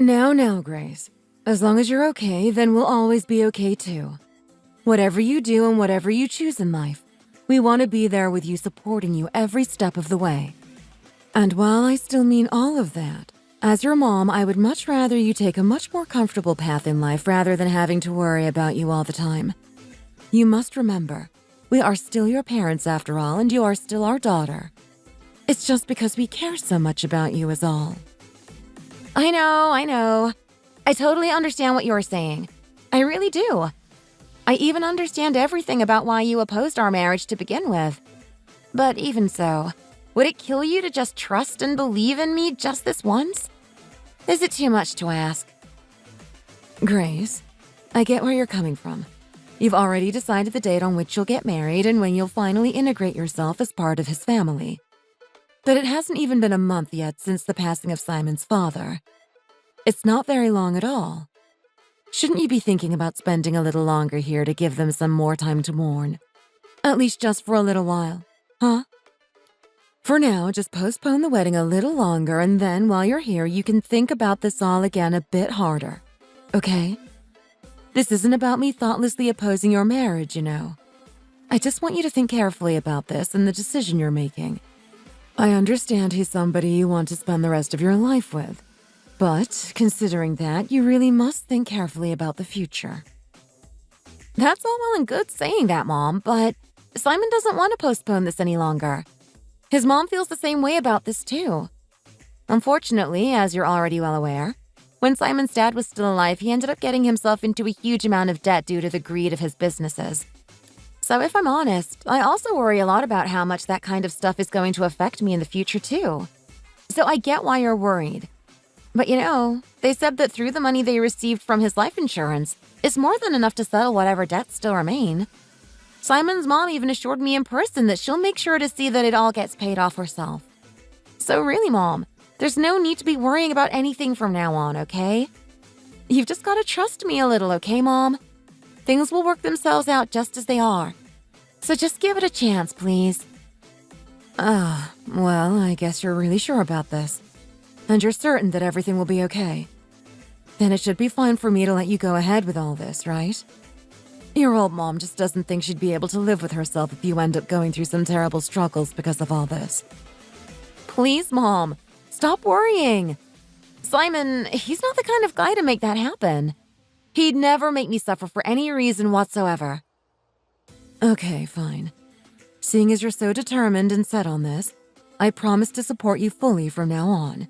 Now, Grace. As long as you're okay, then we'll always be okay too. Whatever you do and whatever you choose in life, we want to be there with you, supporting you every step of the way. And while I still mean all of that, as your mom, I would much rather you take a much more comfortable path in life rather than having to worry about you all the time. You must remember, we are still your parents after all, and you are still our daughter. It's just because we care so much about you is all. I know. I totally understand what you're saying. I really do. I even understand everything about why you opposed our marriage to begin with. But even so, would it kill you to just trust and believe in me just this once? Is it too much to ask? Grace, I get where you're coming from. You've already decided the date on which you'll get married and when you'll finally integrate yourself as part of his family. But it hasn't even been a month yet since the passing of Simon's father. It's not very long at all. Shouldn't you be thinking about spending a little longer here to give them some more time to mourn? At least just for a little while, huh? For now, just postpone the wedding a little longer, and then while you're here, you can think about this all again a bit harder, okay? This isn't about me thoughtlessly opposing your marriage, you know. I just want you to think carefully about this and the decision you're making. I understand he's somebody you want to spend the rest of your life with. But, considering that, you really must think carefully about the future. That's all well and good saying that, Mom, but Simon doesn't want to postpone this any longer. His mom feels the same way about this, too. Unfortunately, as you're already well aware, when Simon's dad was still alive, he ended up getting himself into a huge amount of debt due to the greed of his businesses. So if I'm honest, I also worry a lot about how much that kind of stuff is going to affect me in the future, too. So I get why you're worried. But they said that through the money they received from his life insurance, it's more than enough to settle whatever debts still remain. Simon's mom even assured me in person that she'll make sure to see that it all gets paid off herself. So really, Mom, there's no need to be worrying about anything from now on, okay? You've just got to trust me a little, okay, Mom? Things will work themselves out just as they are. So just give it a chance, please. Well, I guess you're really sure about this. And you're certain that everything will be okay. Then it should be fine for me to let you go ahead with all this, right? Your old mom just doesn't think she'd be able to live with herself if you end up going through some terrible struggles because of all this. Please, Mom, stop worrying. Simon, he's not the kind of guy to make that happen. He'd never make me suffer for any reason whatsoever. Okay, fine. Seeing as you're so determined and set on this, I promise to support you fully from now on.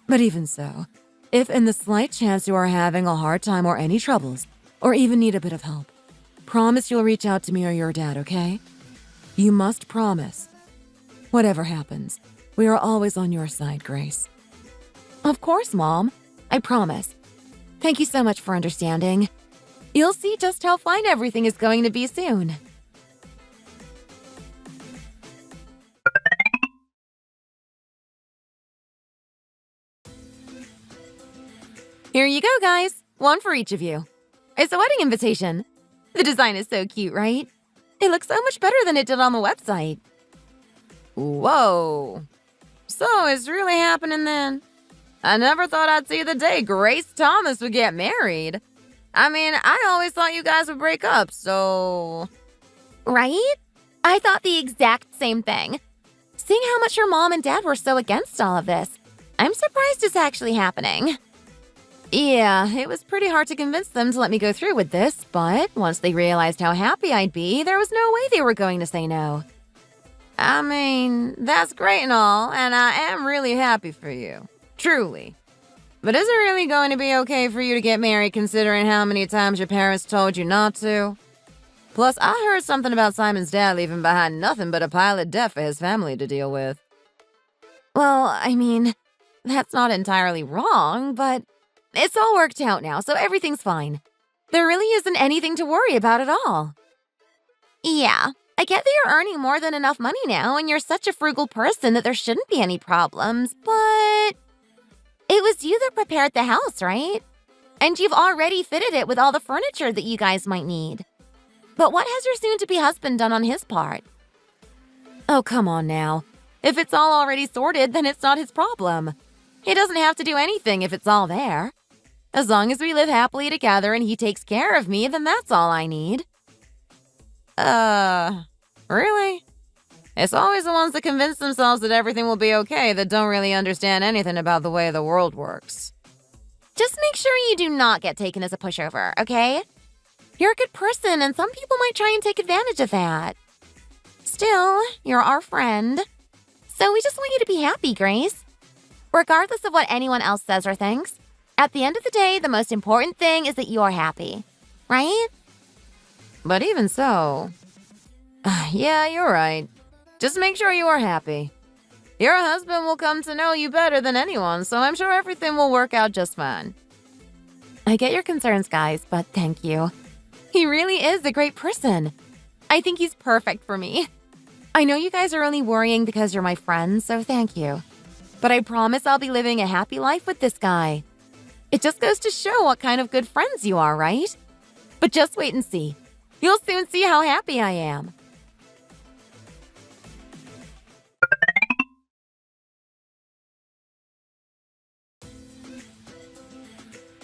But even so, if in the slight chance you are having a hard time or any troubles, or even need a bit of help, promise you'll reach out to me or your dad, okay? You must promise. Whatever happens, we are always on your side, Grace. Of course, Mom. I promise. Thank you so much for understanding. You'll see just how fine everything is going to be soon. Here you go, guys. One for each of you. It's a wedding invitation. The design is so cute, right? It looks so much better than it did on the website. Whoa. So it's really happening then? I never thought I'd see the day Grace Thomas would get married. I mean, I always thought you guys would break up, so... Right? I thought the exact same thing. Seeing how much your mom and dad were so against all of this, I'm surprised it's actually happening. Yeah, it was pretty hard to convince them to let me go through with this, but once they realized how happy I'd be, there was no way they were going to say no. I mean, that's great and all, and I am really happy for you. Truly. But is it really going to be okay for you to get married considering how many times your parents told you not to? Plus, I heard something about Simon's dad leaving behind nothing but a pile of debt for his family to deal with. Well, I mean, that's not entirely wrong, but it's all worked out now, so everything's fine. There really isn't anything to worry about at all. Yeah, I get that you're earning more than enough money now, and you're such a frugal person that there shouldn't be any problems, but... It was you that prepared the house, right? And you've already fitted it with all the furniture that you guys might need. But what has your soon-to-be husband done on his part? Oh, come on now. If it's all already sorted, then it's not his problem. He doesn't have to do anything if it's all there. As long as we live happily together and he takes care of me, then that's all I need. Really? It's always the ones that convince themselves that everything will be okay that don't really understand anything about the way the world works. Just make sure you do not get taken as a pushover, okay? You're a good person, and some people might try and take advantage of that. Still, you're our friend. So we just want you to be happy, Grace. Regardless of what anyone else says or thinks, at the end of the day, the most important thing is that you're happy. Right? But even so... yeah, you're right. Just make sure you are happy. Your husband will come to know you better than anyone, so I'm sure everything will work out just fine. I get your concerns, guys, but thank you. He really is a great person. I think he's perfect for me. I know you guys are only worrying because you're my friends, so thank you. But I promise I'll be living a happy life with this guy. It just goes to show what kind of good friends you are, right? But just wait and see. You'll soon see how happy I am.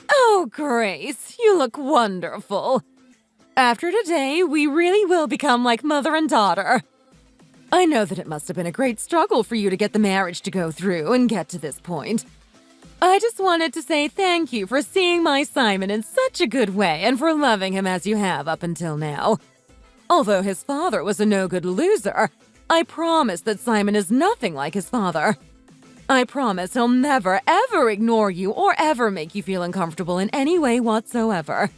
Oh, Grace, you look wonderful. After today, we really will become like mother and daughter. I know that it must have been a great struggle for you to get the marriage to go through and get to this point. I just wanted to say thank you for seeing my Simon in such a good way and for loving him as you have up until now. Although his father was a no-good loser, I promise that Simon is nothing like his father. I promise he'll never, ever ignore you or ever make you feel uncomfortable in any way whatsoever.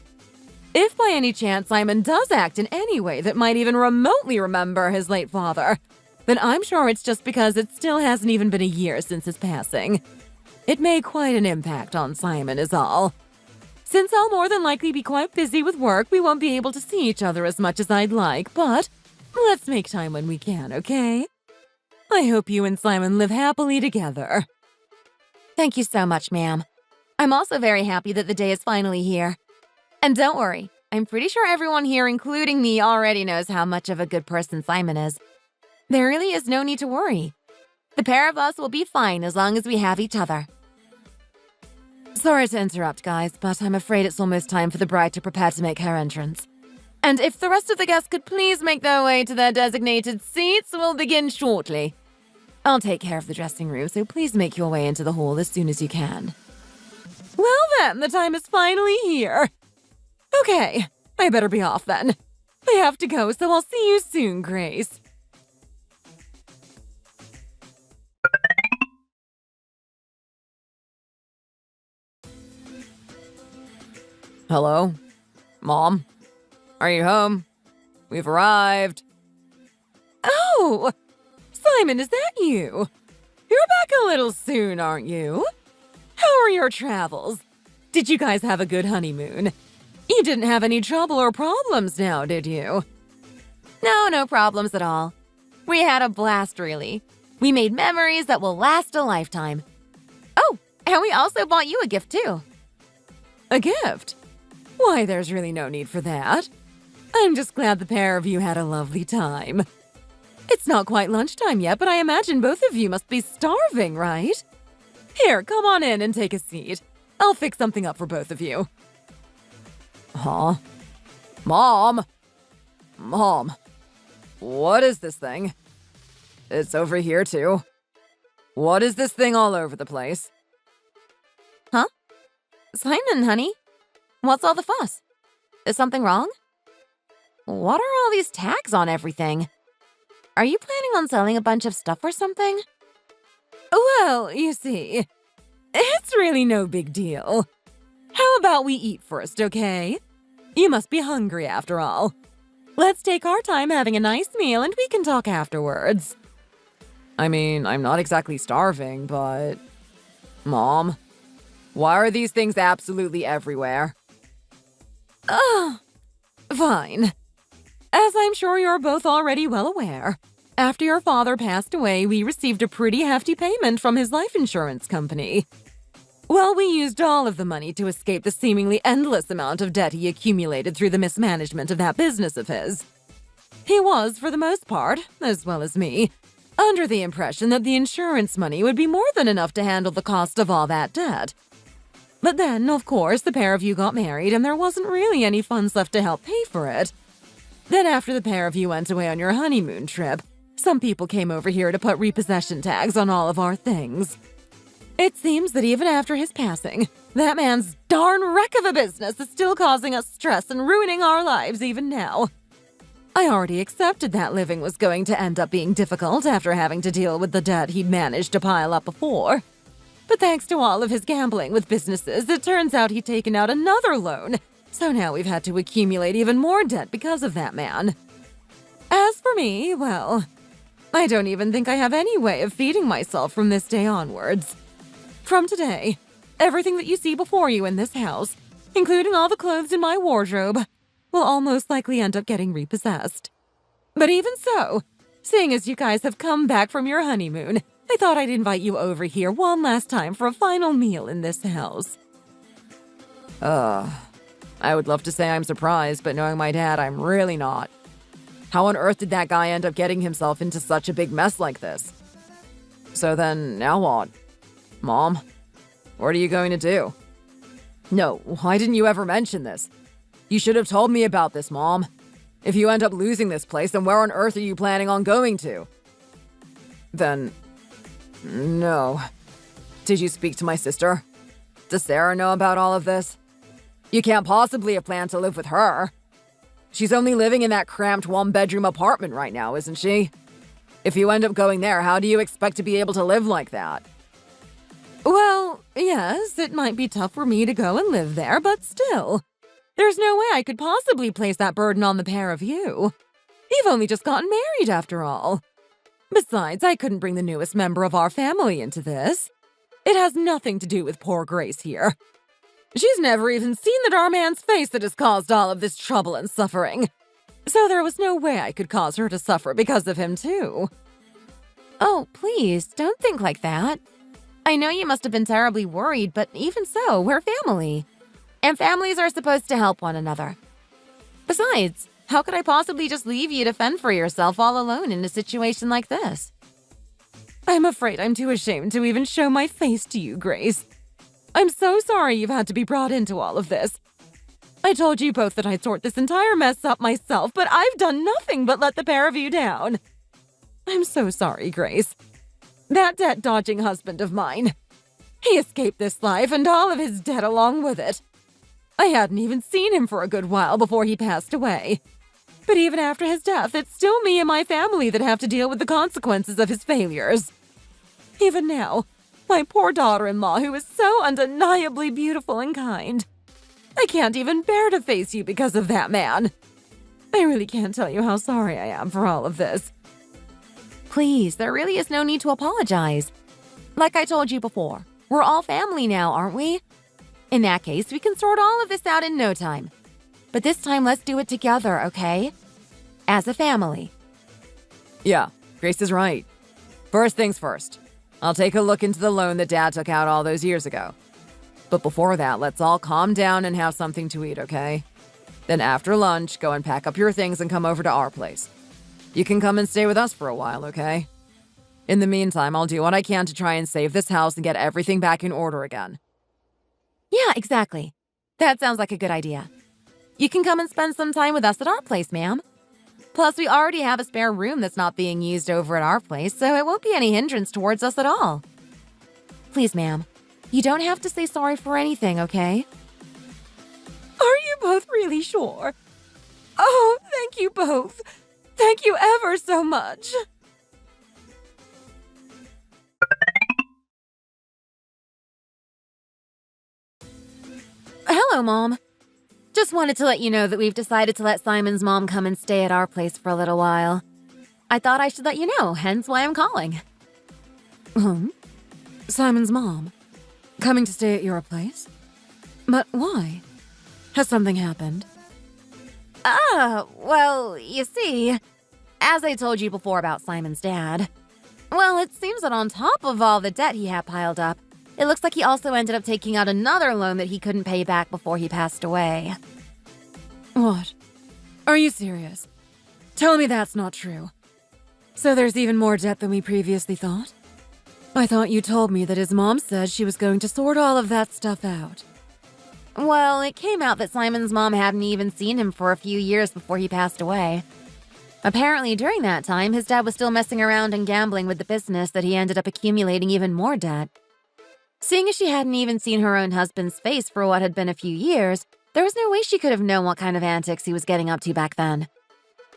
If by any chance Simon does act in any way that might even remotely remember his late father, then I'm sure it's just because it still hasn't even been a year since his passing. It made quite an impact on Simon is all. Since I'll more than likely be quite busy with work, we won't be able to see each other as much as I'd like, but let's make time when we can, okay? I hope you and Simon live happily together. Thank you so much, ma'am. I'm also very happy that the day is finally here. And don't worry, I'm pretty sure everyone here, including me, already knows how much of a good person Simon is. There really is no need to worry. The pair of us will be fine as long as we have each other. Sorry to interrupt, guys, but I'm afraid it's almost time for the bride to prepare to make her entrance. And if the rest of the guests could please make their way to their designated seats, we'll begin shortly. I'll take care of the dressing room, so please make your way into the hall as soon as you can. Well then, the time is finally here. Okay, I better be off then. I have to go, so I'll see you soon, Grace. Hello? Mom? Are you home? We've arrived. Oh! Simon, is that you? You're back a little soon, aren't you? How are your travels? Did you guys have a good honeymoon? You didn't have any trouble or problems now, did you? No problems at all. We had a blast, really. We made memories that will last a lifetime. Oh, and we also bought you a gift, too. A gift? Why, there's really no need for that. I'm just glad the pair of you had a lovely time. It's not quite lunchtime yet, but I imagine both of you must be starving, right? Here, come on in and take a seat. I'll fix something up for both of you. Huh? Mom! Mom! What is this thing? It's over here, too. What is this thing all over the place? Huh? Simon, honey? What's all the fuss? Is something wrong? What are all these tags on everything? Are you planning on selling a bunch of stuff or something? Well, you see, it's really no big deal. How about we eat first, okay? You must be hungry after all. Let's take our time having a nice meal and we can talk afterwards. I mean, I'm not exactly starving, but... Mom, why are these things absolutely everywhere? Oh, fine. As I'm sure you're both already well aware, after your father passed away, we received a pretty hefty payment from his life insurance company. Well, we used all of the money to escape the seemingly endless amount of debt he accumulated through the mismanagement of that business of his. He was, for the most part, as well as me, under the impression that the insurance money would be more than enough to handle the cost of all that debt. But then, of course, the pair of you got married and there wasn't really any funds left to help pay for it. Then after the pair of you went away on your honeymoon trip, some people came over here to put repossession tags on all of our things. It seems that even after his passing, that man's darn wreck of a business is still causing us stress and ruining our lives even now. I already accepted that living was going to end up being difficult after having to deal with the debt he'd managed to pile up before. But thanks to all of his gambling with businesses, it turns out he'd taken out another loan, so now we've had to accumulate even more debt because of that man. As for me, well, I don't even think I have any way of feeding myself from this day onwards. From today, everything that you see before you in this house, including all the clothes in my wardrobe, will all most likely end up getting repossessed. But even so, seeing as you guys have come back from your honeymoon, I thought I'd invite you over here one last time for a final meal in this house. I would love to say I'm surprised, but knowing my dad, I'm really not. How on earth did that guy end up getting himself into such a big mess like this? So then, now what? Mom, what are you going to do? No, why didn't you ever mention this? You should have told me about this, Mom. If you end up losing this place, then where on earth are you planning on going to? Then, no. Did you speak to my sister? Does Sarah know about all of this? You can't possibly have planned to live with her. She's only living in that cramped one-bedroom apartment right now, isn't she? If you end up going there, how do you expect to be able to live like that? Well, yes, it might be tough for me to go and live there, but still. There's no way I could possibly place that burden on the pair of you. You've only just gotten married, after all. Besides, I couldn't bring the newest member of our family into this. It has nothing to do with poor Grace here. She's never even seen the darn man's face that has caused all of this trouble and suffering. So there was no way I could cause her to suffer because of him, too. Oh, please, don't think like that. I know you must have been terribly worried, but even so, we're family. And families are supposed to help one another. Besides, how could I possibly just leave you to fend for yourself all alone in a situation like this? I'm afraid I'm too ashamed to even show my face to you, Grace. I'm so sorry you've had to be brought into all of this. I told you both that I'd sort this entire mess up myself, but I've done nothing but let the pair of you down. I'm so sorry, Grace. That debt-dodging husband of mine. He escaped this life and all of his debt along with it. I hadn't even seen him for a good while before he passed away. But even after his death, it's still me and my family that have to deal with the consequences of his failures. Even now, my poor daughter-in-law, who is so undeniably beautiful and kind. I can't even bear to face you because of that man. I really can't tell you how sorry I am for all of this. Please, there really is no need to apologize. Like I told you before, we're all family now, aren't we? In that case, we can sort all of this out in no time. But this time, let's do it together, okay? As a family. Yeah, Grace is right. First things first. I'll take a look into the loan that Dad took out all those years ago. But before that, let's all calm down and have something to eat, okay? Then after lunch, go and pack up your things and come over to our place. You can come and stay with us for a while, okay? In the meantime, I'll do what I can to try and save this house and get everything back in order again. Yeah, exactly. That sounds like a good idea. You can come and spend some time with us at our place, ma'am. Plus, we already have a spare room that's not being used over at our place, so it won't be any hindrance towards us at all. Please, ma'am, you don't have to say sorry for anything, okay? Are you both really sure? Oh, thank you both. Thank you ever so much. Hello, Mom. Just wanted to let you know that we've decided to let Simon's mom come and stay at our place for a little while. I thought I should let you know, hence why I'm calling. Simon's mom? Coming to stay at your place? But why? Has something happened? Well, you see, as I told you before about Simon's dad, well, it seems that on top of all the debt he had piled up, it looks like he also ended up taking out another loan that he couldn't pay back before he passed away. What? Are you serious? Tell me that's not true. So there's even more debt than we previously thought? I thought you told me that his mom said she was going to sort all of that stuff out. Well, it came out that Simon's mom hadn't even seen him for a few years before he passed away. Apparently, during that time, his dad was still messing around and gambling with the business that he ended up accumulating even more debt. Seeing as she hadn't even seen her own husband's face for what had been a few years, there was no way she could have known what kind of antics he was getting up to back then.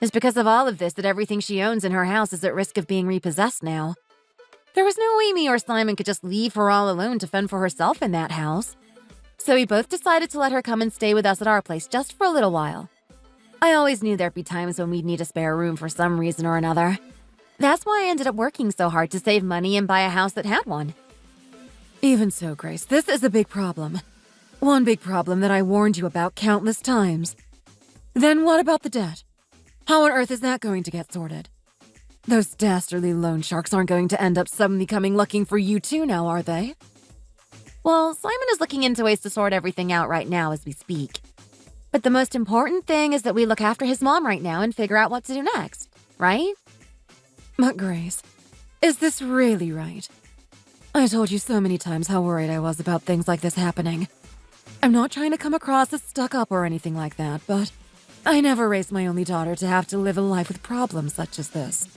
It's because of all of this that everything she owns in her house is at risk of being repossessed now. There was no way me or Simon could just leave her all alone to fend for herself in that house. So we both decided to let her come and stay with us at our place just for a little while. I always knew there'd be times when we'd need a spare room for some reason or another. That's why I ended up working so hard to save money and buy a house that had one. Even so, Grace, this is a big problem. One big problem that I warned you about countless times. Then what about the debt? How on earth is that going to get sorted? Those dastardly loan sharks aren't going to end up suddenly coming looking for you too now, are they? Well, Simon is looking into ways to sort everything out right now as we speak. But the most important thing is that we look after his mom right now and figure out what to do next, right? But Grace, is this really right? I told you so many times how worried I was about things like this happening. I'm not trying to come across as stuck up or anything like that, but I never raised my only daughter to have to live a life with problems such as this.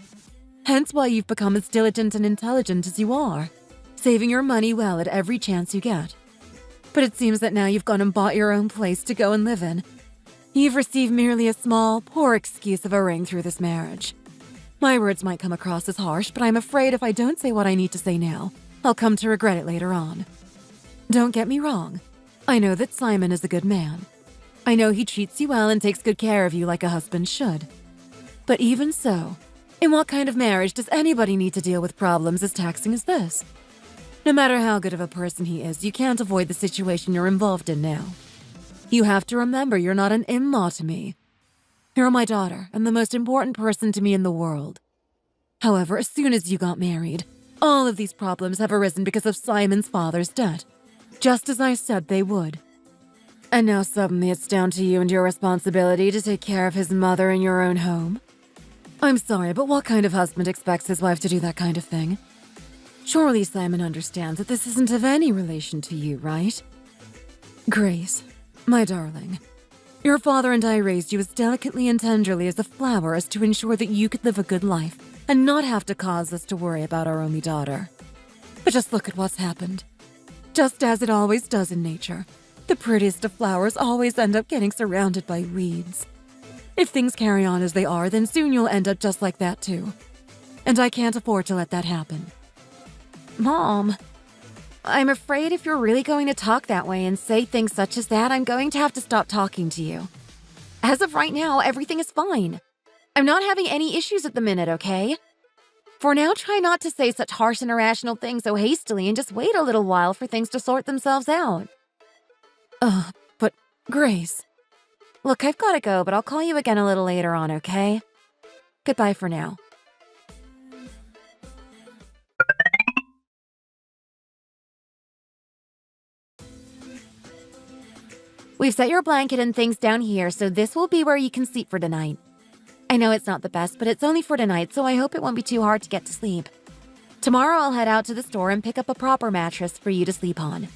Hence why you've become as diligent and intelligent as you are, saving your money well at every chance you get. But it seems that now you've gone and bought your own place to go and live in. You've received merely a small, poor excuse of a ring through this marriage. My words might come across as harsh, but I'm afraid if I don't say what I need to say now, I'll come to regret it later on. Don't get me wrong. I know that Simon is a good man. I know he treats you well and takes good care of you like a husband should. But even so, in what kind of marriage does anybody need to deal with problems as taxing as this? No matter how good of a person he is, you can't avoid the situation you're involved in now. You have to remember you're not an in-law to me. You're my daughter and the most important person to me in the world. However, as soon as you got married, all of these problems have arisen because of Simon's father's debt, just as I said they would. And now suddenly it's down to you and your responsibility to take care of his mother in your own home? I'm sorry, but what kind of husband expects his wife to do that kind of thing? Surely Simon understands that this isn't of any relation to you, right? Grace, my darling, your father and I raised you as delicately and tenderly as a flower as to ensure that you could live a good life and not have to cause us to worry about our only daughter. But just look at what's happened. Just as it always does in nature, the prettiest of flowers always end up getting surrounded by weeds. If things carry on as they are, then soon you'll end up just like that too. And I can't afford to let that happen. Mom, I'm afraid if you're really going to talk that way and say things such as that, I'm going to have to stop talking to you. As of right now, everything is fine. I'm not having any issues at the minute, okay? For now, try not to say such harsh and irrational things so hastily and just wait a little while for things to sort themselves out. But Grace... Look, I've got to go, but I'll call you again a little later on, okay? Goodbye for now. We've set your blanket and things down here, so this will be where you can sleep for tonight. I know it's not the best, but it's only for tonight, so I hope it won't be too hard to get to sleep. Tomorrow I'll head out to the store and pick up a proper mattress for you to sleep on.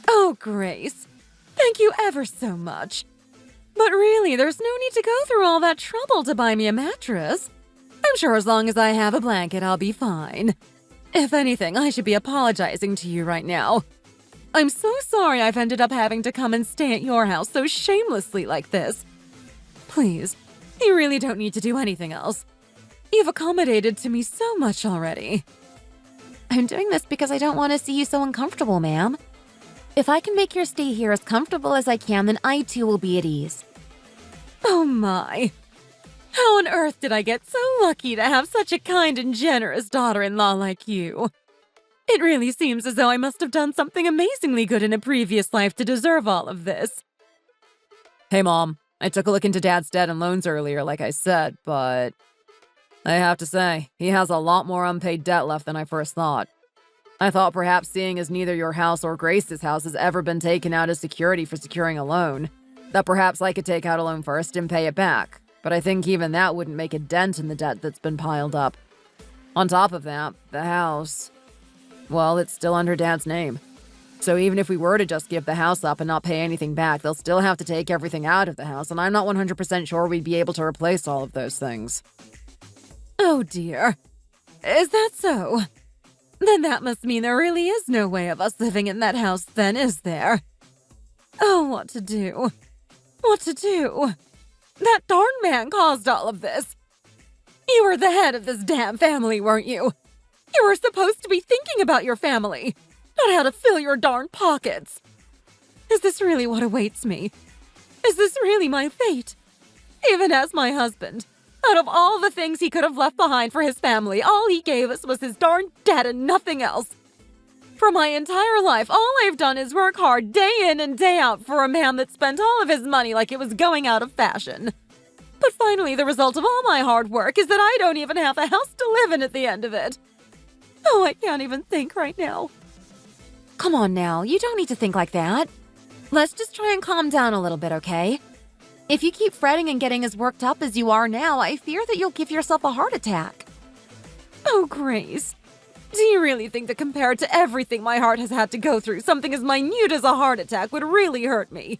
Oh, Grace, thank you ever so much. But really, there's no need to go through all that trouble to buy me a mattress. I'm sure as long as I have a blanket, I'll be fine. If anything, I should be apologizing to you right now. I'm so sorry I've ended up having to come and stay at your house so shamelessly like this. Please, you really don't need to do anything else. You've accommodated to me so much already. I'm doing this because I don't want to see you so uncomfortable, ma'am. If I can make your stay here as comfortable as I can, then I too will be at ease. Oh my! How on earth did I get so lucky to have such a kind and generous daughter-in-law like you? It really seems as though I must have done something amazingly good in a previous life to deserve all of this. Hey, Mom. I took a look into Dad's debt and loans earlier, like I said, but I have to say, he has a lot more unpaid debt left than I first thought. I thought perhaps seeing as neither your house or Grace's house has ever been taken out as security for securing a loan, that perhaps I could take out a loan first and pay it back. but I think even that wouldn't make a dent in the debt that's been piled up. On top of that, the house, well, it's still under Dad's name. So even if we were to just give the house up and not pay anything back, they'll still have to take everything out of the house, and I'm not 100% sure we'd be able to replace all of those things. Oh dear. Is that so? Then that must mean there really is no way of us living in that house then, is there? Oh, what to do? What to do? That darn man caused all of this. You were the head of this damn family, weren't you? You were supposed to be thinking about your family, not how to fill your darn pockets. Is this really what awaits me? Is this really my fate? Even as my husband, out of all the things he could have left behind for his family, all he gave us was his darn debt and nothing else. For my entire life, all I've done is work hard day in and day out for a man that spent all of his money like it was going out of fashion. But finally, the result of all my hard work is that I don't even have a house to live in at the end of it. Oh, I can't even think right now. Come on now, you don't need to think like that. Let's just try and calm down a little bit, okay? If you keep fretting and getting as worked up as you are now, I fear that you'll give yourself a heart attack. Oh, Grace. Do you really think that compared to everything my heart has had to go through, something as minute as a heart attack would really hurt me?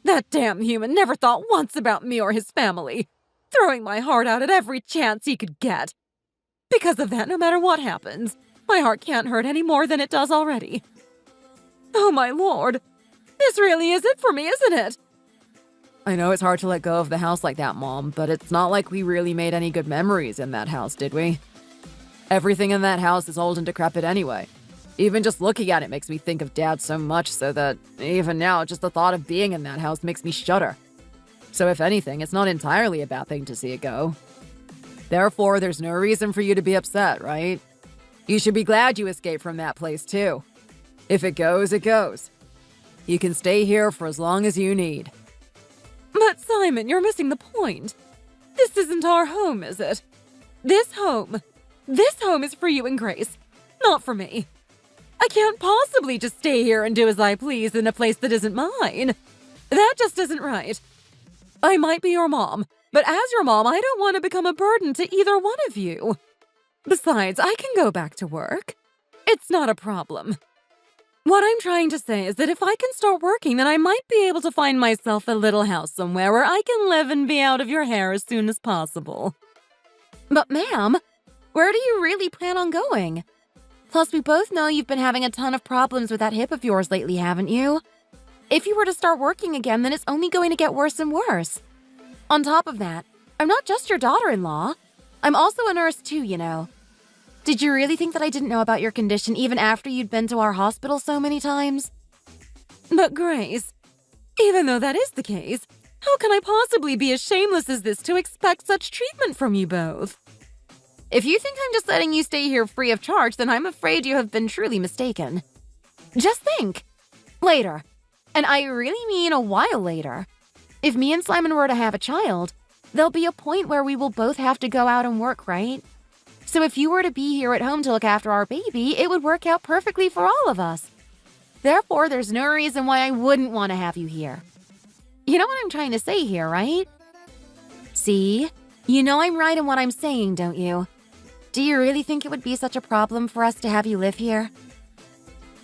That damn human never thought once about me or his family, throwing my heart out at every chance he could get. Because of that, no matter what happens, my heart can't hurt any more than it does already. Oh my lord, this really is it for me, isn't it? I know it's hard to let go of the house like that, Mom, but it's not like we really made any good memories in that house, did we? Everything in that house is old and decrepit anyway. Even just looking at it makes me think of Dad so much so that, even now, just the thought of being in that house makes me shudder. So if anything, it's not entirely a bad thing to see it go. Therefore, there's no reason for you to be upset, right? You should be glad you escaped from that place, too. If it goes, it goes. You can stay here for as long as you need. But Simon, you're missing the point. This isn't our home, is it? This home is for you and Grace, not for me. I can't possibly just stay here and do as I please in a place that isn't mine. That just isn't right. I might be your mom, but as your mom, I don't want to become a burden to either one of you. Besides, I can go back to work. It's not a problem. What I'm trying to say is that if I can start working, then I might be able to find myself a little house somewhere where I can live and be out of your hair as soon as possible. But ma'am, where do you really plan on going? Plus, we both know you've been having a ton of problems with that hip of yours lately, haven't you? If you were to start working again, then it's only going to get worse and worse. On top of that, I'm not just your daughter-in-law. I'm also a nurse too, you know. Did you really think that I didn't know about your condition even after you'd been to our hospital so many times? But Grace, even though that is the case, how can I possibly be as shameless as this to expect such treatment from you both? If you think I'm just letting you stay here free of charge, then I'm afraid you have been truly mistaken. Just think. Later. And I really mean a while later. If me and Simon were to have a child, there'll be a point where we will both have to go out and work, right? So if you were to be here at home to look after our baby, it would work out perfectly for all of us. Therefore, there's no reason why I wouldn't want to have you here. You know what I'm trying to say here, right? See? You know I'm right in what I'm saying, don't you? Do you really think it would be such a problem for us to have you live here?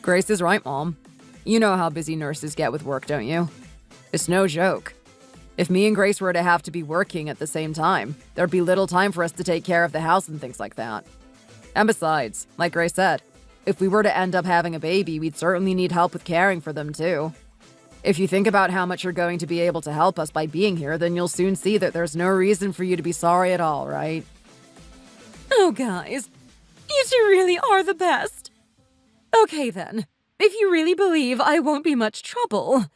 Grace is right, Mom. You know how busy nurses get with work, don't you? It's no joke. If me and Grace were to have to be working at the same time, there'd be little time for us to take care of the house and things like that. And besides, like Grace said, if we were to end up having a baby, we'd certainly need help with caring for them too. If you think about how much you're going to be able to help us by being here, then you'll soon see that there's no reason for you to be sorry at all, right? Oh, guys, you two really are the best. Okay, then. If you really believe I won't be much trouble,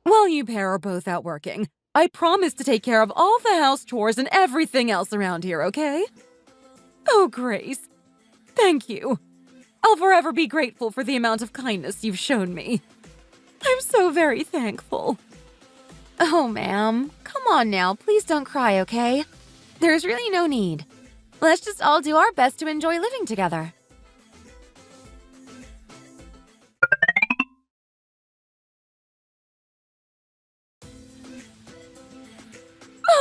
while you pair are both out working, I promise to take care of all the house chores and everything else around here, okay? Oh, Grace, thank you. I'll forever be grateful for the amount of kindness you've shown me. I'm so very thankful. Oh, ma'am. Come on now. Please don't cry, okay? There's really no need. Let's just all do our best to enjoy living together.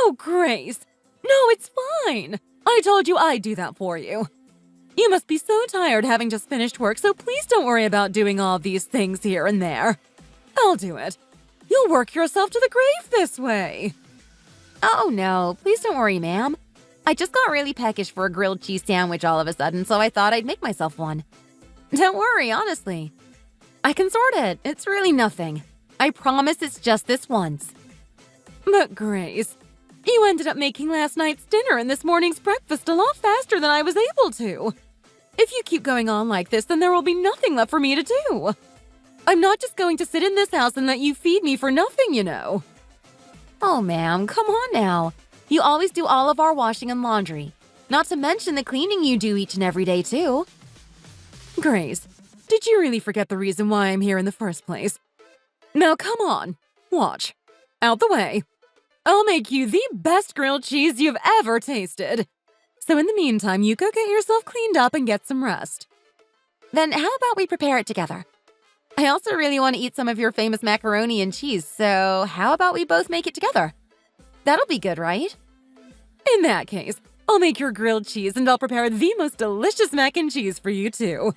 Oh, Grace! No, it's fine! I told you I'd do that for you. You must be so tired having just finished work, so please don't worry about doing all these things here and there. I'll do it. You'll work yourself to the grave this way. Oh no, please don't worry, ma'am. I just got really peckish for a grilled cheese sandwich all of a sudden, so I thought I'd make myself one. Don't worry, honestly. I can sort it. It's really nothing. I promise it's just this once. But Grace, you ended up making last night's dinner and this morning's breakfast a lot faster than I was able to. If you keep going on like this, then there will be nothing left for me to do. I'm not just going to sit in this house and let you feed me for nothing, you know. Oh, ma'am, come on now. You always do all of our washing and laundry. Not to mention the cleaning you do each and every day, too. Grace, did you really forget the reason why I'm here in the first place? Now come on, watch. Out the way. I'll make you the best grilled cheese you've ever tasted. So in the meantime, you go get yourself cleaned up and get some rest. Then how about we prepare it together? I also really want to eat some of your famous macaroni and cheese, so how about we both make it together? That'll be good, right? In that case, I'll make your grilled cheese and I'll prepare the most delicious mac and cheese for you too.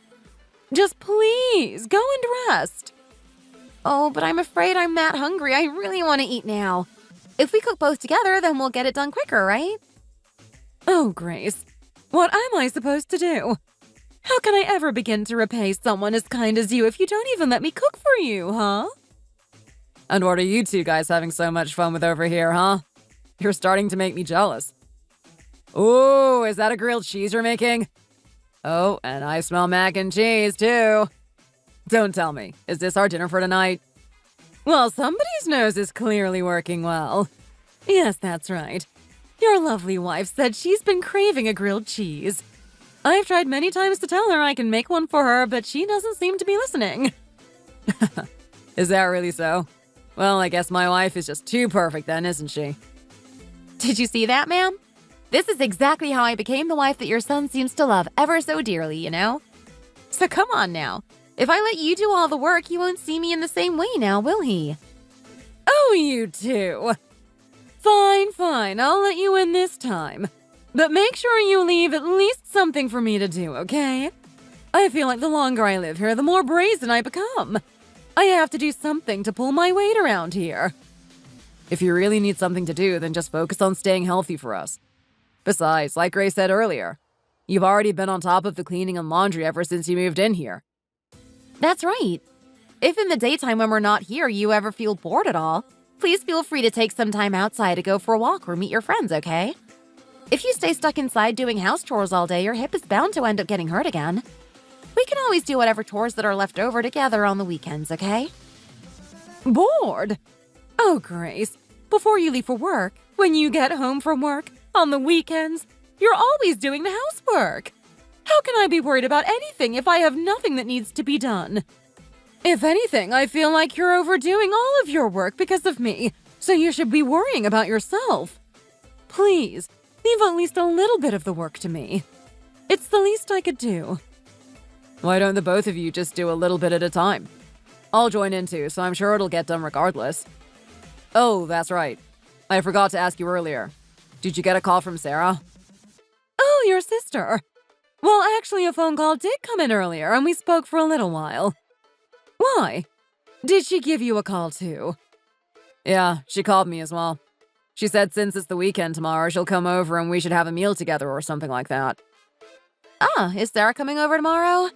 Just please, go and rest. Oh, but I'm afraid I'm that hungry. I really want to eat now. If we cook both together, then we'll get it done quicker, right? Oh, Grace, what am I supposed to do? How can I ever begin to repay someone as kind as you if you don't even let me cook for you, huh? And what are you two guys having so much fun with over here, huh? You're starting to make me jealous. Ooh, is that a grilled cheese you're making? Oh, and I smell mac and cheese, too. Don't tell me. Is this our dinner for tonight? Well, somebody's nose is clearly working well. Yes, that's right. Your lovely wife said she's been craving a grilled cheese. I've tried many times to tell her I can make one for her, but she doesn't seem to be listening. Is that really so? Well, I guess my wife is just too perfect then, isn't she? Did you see that, ma'am? This is exactly how I became the wife that your son seems to love ever so dearly, you know? So come on now. If I let you do all the work, he won't see me in the same way now, will he? Oh, you two. Fine, I'll let you in this time. But make sure you leave at least something for me to do, okay? I feel like the longer I live here, the more brazen I become. I have to do something to pull my weight around here. If you really need something to do, then just focus on staying healthy for us. Besides, like Grace said earlier, you've already been on top of the cleaning and laundry ever since you moved in here. That's right. If in the daytime when we're not here you ever feel bored at all, please feel free to take some time outside to go for a walk or meet your friends, okay? If you stay stuck inside doing house chores all day, your hip is bound to end up getting hurt again. We can always do whatever chores that are left over together on the weekends, okay? Bored? Oh, Grace, before you leave for work, when you get home from work, on the weekends, you're always doing the housework. How can I be worried about anything if I have nothing that needs to be done? If anything, I feel like you're overdoing all of your work because of me, so you should be worrying about yourself. Please, leave at least a little bit of the work to me. It's the least I could do. Why don't the both of you just do a little bit at a time? I'll join in too, so I'm sure it'll get done regardless. Oh, that's right. I forgot to ask you earlier. Did you get a call from Sarah? Oh, your sister. Well, actually, a phone call did come in earlier, and we spoke for a little while. Why? Did she give you a call too? Yeah, she called me as well. She said since it's the weekend tomorrow, she'll come over and we should have a meal together or something like that. Ah, is Sarah coming over tomorrow?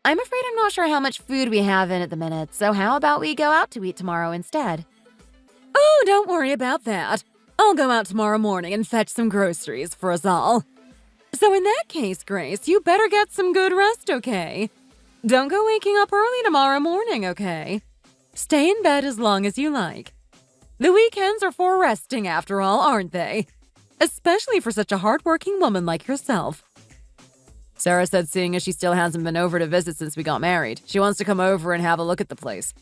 I'm afraid I'm not sure how much food we have in at the minute, so how about we go out to eat tomorrow instead? Oh, don't worry about that. I'll go out tomorrow morning and fetch some groceries for us all. So in that case, Grace, you better get some good rest, okay? Don't go waking up early tomorrow morning, okay? Stay in bed as long as you like. The weekends are for resting after all, aren't they? Especially for such a hardworking woman like yourself. Sarah said seeing as she still hasn't been over to visit since we got married, she wants to come over and have a look at the place.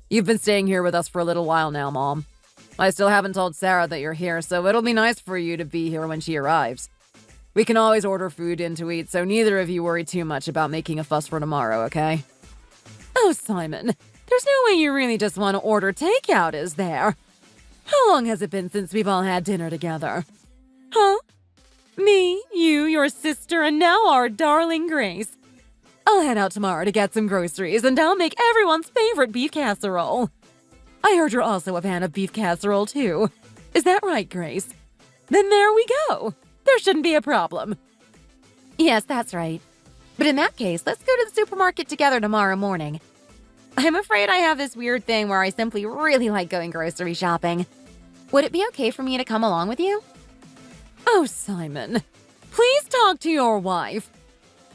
You've been staying here with us for a little while now, Mom. I still haven't told Sarah that you're here, so it'll be nice for you to be here when she arrives. We can always order food in to eat, so neither of you worry too much about making a fuss for tomorrow, okay? Oh, Simon, there's no way you really just want to order takeout, is there? How long has it been since we've all had dinner together? Huh? Me, you, your sister, and now our darling Grace. I'll head out tomorrow to get some groceries, and I'll make everyone's favorite beef casserole. I heard you're also a fan of beef casserole, too. Is that right, Grace? Then there we go. There shouldn't be a problem. Yes, that's right. But in that case, let's go to the supermarket together tomorrow morning. I'm afraid I have this weird thing where I simply really like going grocery shopping. Would it be okay for me to come along with you? Oh, Simon, please talk to your wife.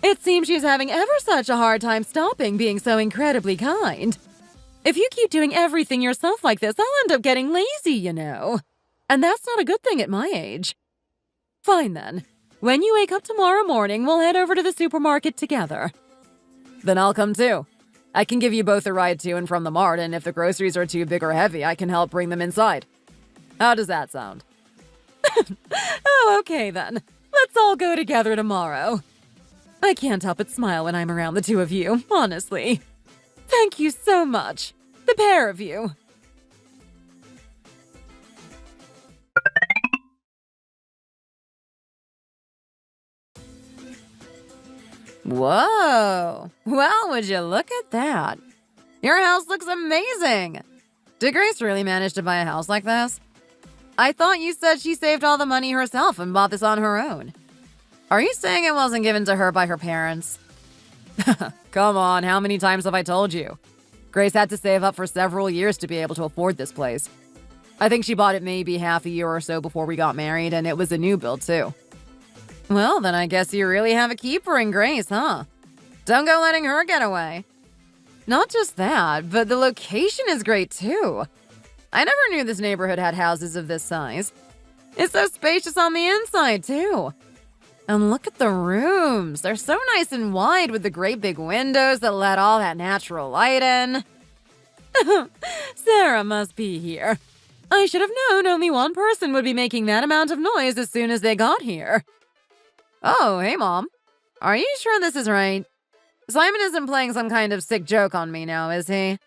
It seems she's having ever such a hard time stopping being so incredibly kind. If you keep doing everything yourself like this, I'll end up getting lazy, you know. And that's not a good thing at my age. Fine then. When you wake up tomorrow morning, we'll head over to the supermarket together. Then I'll come too. I can give you both a ride to and from the mart, and if the groceries are too big or heavy, I can help bring them inside. How does that sound? Oh, okay then. Let's all go together tomorrow. I can't help but smile when I'm around the two of you, honestly. Thank you so much. The pair of you. Whoa! Well, would you look at that? Your house looks amazing! Did Grace really manage to buy a house like this? I thought you said she saved all the money herself and bought this on her own. Are you saying it wasn't given to her by her parents? Come on, how many times have I told you? Grace had to save up for several years to be able to afford this place. I think she bought it maybe half a year or so before we got married, and it was a new build too. Well, then I guess you really have a keeper in Grace, huh? Don't go letting her get away. Not just that, but the location is great too. I never knew this neighborhood had houses of this size. It's so spacious on the inside too. And look at the rooms. They're so nice and wide with the great big windows that let all that natural light in. Sarah must be here. I should have known only one person would be making that amount of noise as soon as they got here. Oh, hey, Mom. Are you sure this is right? Simon isn't playing some kind of sick joke on me now, is he?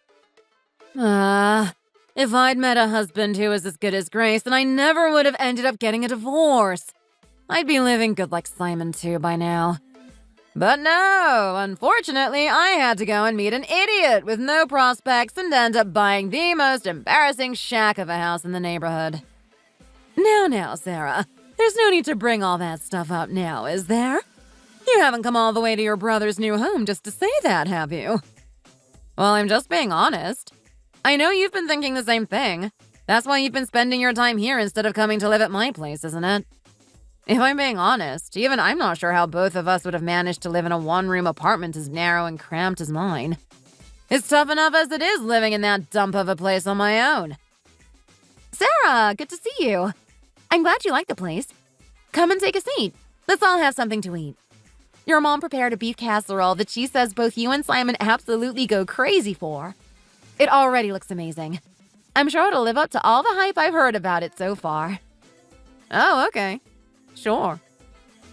If I'd met a husband who was as good as Grace, then I never would have ended up getting a divorce. I'd be living good like Simon too by now. But no, unfortunately, I had to go and meet an idiot with no prospects and end up buying the most embarrassing shack of a house in the neighborhood. Now, Sarah. There's no need to bring all that stuff up now, is there? You haven't come all the way to your brother's new home just to say that, have you? Well, I'm just being honest. I know you've been thinking the same thing. That's why you've been spending your time here instead of coming to live at my place, isn't it? If I'm being honest, even I'm not sure how both of us would have managed to live in a one-room apartment as narrow and cramped as mine. It's tough enough as it is living in that dump of a place on my own. Sarah, good to see you. I'm glad you like the place. Come and take a seat. Let's all have something to eat. Your mom prepared a beef casserole that she says both you and Simon absolutely go crazy for. It already looks amazing. I'm sure it'll live up to all the hype I've heard about it so far. Oh, okay. Sure.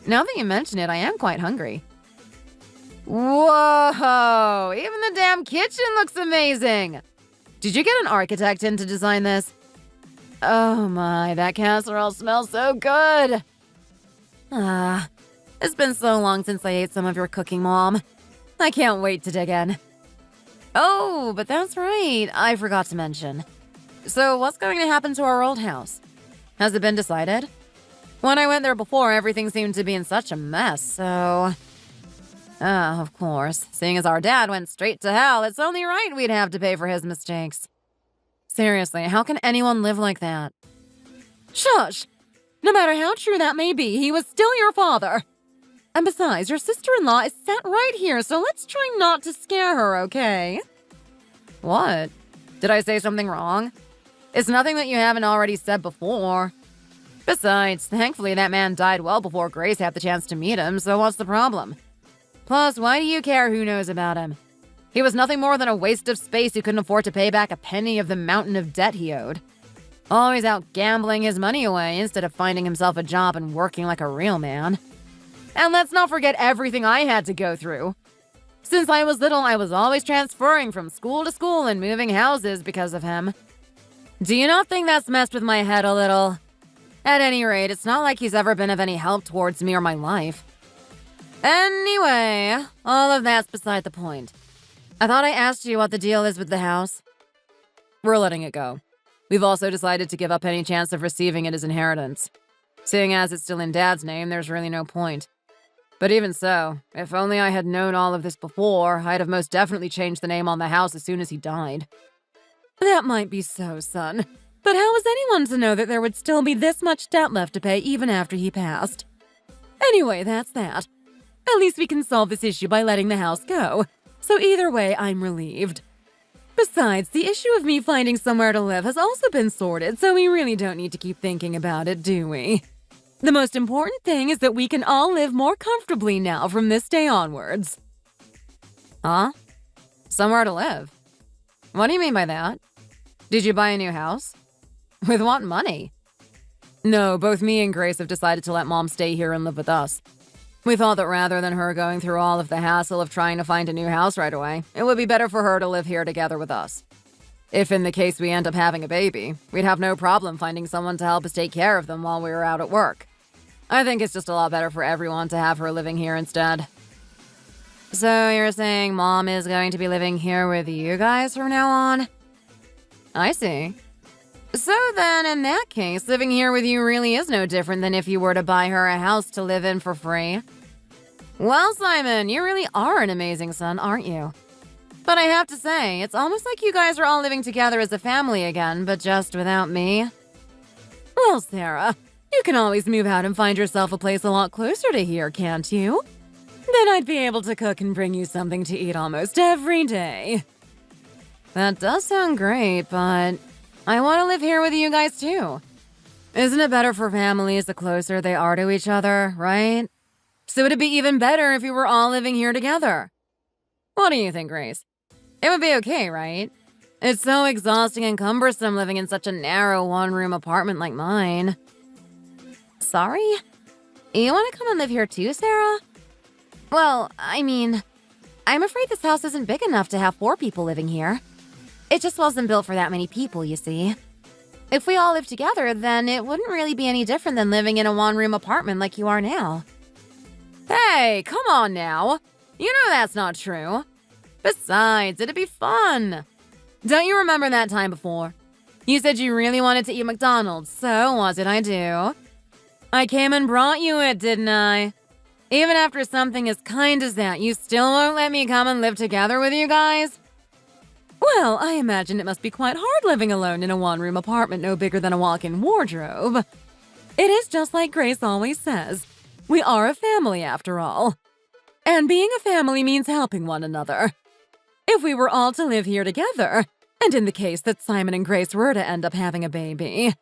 Now that you mention it, I am quite hungry. Whoa! Even the damn kitchen looks amazing! Did you get an architect in to design this? Oh my, that casserole smells so good! It's been so long since I ate some of your cooking, Mom. I can't wait to dig in. Oh, but that's right, I forgot to mention. So what's going to happen to our old house? Has it been decided? When I went there before, everything seemed to be in such a mess, so... of course. Seeing as our dad went straight to hell, it's only right we'd have to pay for his mistakes. Seriously, how can anyone live like that? Shush! No matter how true that may be, he was still your father. And besides, your sister-in-law is sat right here, so let's try not to scare her, okay? What? Did I say something wrong? It's nothing that you haven't already said before. Besides, thankfully that man died well before Grace had the chance to meet him, so what's the problem? Plus, why do you care who knows about him? He was nothing more than a waste of space who couldn't afford to pay back a penny of the mountain of debt he owed. Always out gambling his money away instead of finding himself a job and working like a real man. And let's not forget everything I had to go through. Since I was little, I was always transferring from school to school and moving houses because of him. Do you not think that's messed with my head a little? At any rate, it's not like he's ever been of any help towards me or my life. Anyway, all of that's beside the point. I thought I asked you what the deal is with the house. We're letting it go. We've also decided to give up any chance of receiving it as inheritance. Seeing as it's still in Dad's name, there's really no point. But even so, if only I had known all of this before, I'd have most definitely changed the name on the house as soon as he died. That might be so, son. But how was anyone to know that there would still be this much debt left to pay even after he passed? Anyway, that's that. At least we can solve this issue by letting the house go. So either way, I'm relieved. Besides, the issue of me finding somewhere to live has also been sorted, so we really don't need to keep thinking about it, do we? The most important thing is that we can all live more comfortably now from this day onwards. Huh? Somewhere to live? What do you mean by that? Did you buy a new house? With what money? No, both me and Grace have decided to let Mom stay here and live with us. We thought that rather than her going through all of the hassle of trying to find a new house right away, it would be better for her to live here together with us. If in the case we end up having a baby, we'd have no problem finding someone to help us take care of them while we were out at work. I think it's just a lot better for everyone to have her living here instead. So you're saying Mom is going to be living here with you guys from now on? I see. So then, in that case, living here with you really is no different than if you were to buy her a house to live in for free. Well, Simon, you really are an amazing son, aren't you? But I have to say, it's almost like you guys are all living together as a family again, but just without me. Well, Sarah, you can always move out and find yourself a place a lot closer to here, can't you? Then I'd be able to cook and bring you something to eat almost every day. That does sound great, but I want to live here with you guys too. Isn't it better for families the closer they are to each other, right? So it'd be even better if we were all living here together. What do you think, Grace? It would be okay, right? It's so exhausting and cumbersome living in such a narrow one-room apartment like mine. Sorry? You want to come and live here too, Sarah? Well, I mean, I'm afraid this house isn't big enough to have 4 people living here. It just wasn't built for that many people, you see. If we all lived together, then it wouldn't really be any different than living in a one-room apartment like you are now. Hey, come on now. You know that's not true. Besides, it'd be fun. Don't you remember that time before? You said you really wanted to eat McDonald's, so what did I do? I came and brought you it, didn't I? Even after something as kind as that, you still won't let me come and live together with you guys? Well, I imagine it must be quite hard living alone in a one-room apartment no bigger than a walk-in wardrobe. It is just like Grace always says. We are a family after all. And being a family means helping one another. If we were all to live here together, and in the case that Simon and Grace were to end up having a baby,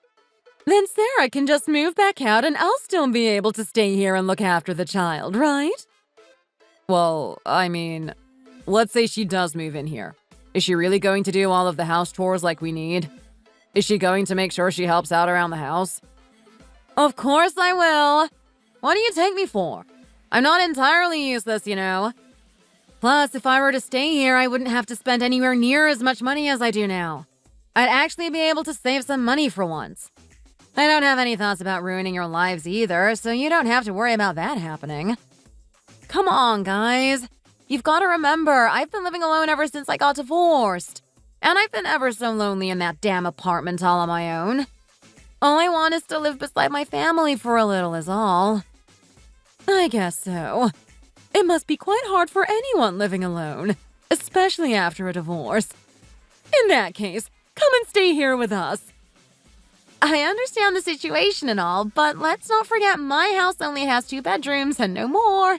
then Sarah can just move back out and I'll still be able to stay here and look after the child, right? Well, I mean, let's say she does move in here. Is she really going to do all of the house chores like we need? Is she going to make sure she helps out around the house? Of course I will. What do you take me for? I'm not entirely useless, you know. Plus, if I were to stay here, I wouldn't have to spend anywhere near as much money as I do now. I'd actually be able to save some money for once. I don't have any thoughts about ruining your lives either, so you don't have to worry about that happening. Come on, guys. You've got to remember, I've been living alone ever since I got divorced. And I've been ever so lonely in that damn apartment all on my own. All I want is to live beside my family for a little is all. I guess so. It must be quite hard for anyone living alone, especially after a divorce. In that case, come and stay here with us. I understand the situation and all, but let's not forget my house only has 2 bedrooms and no more.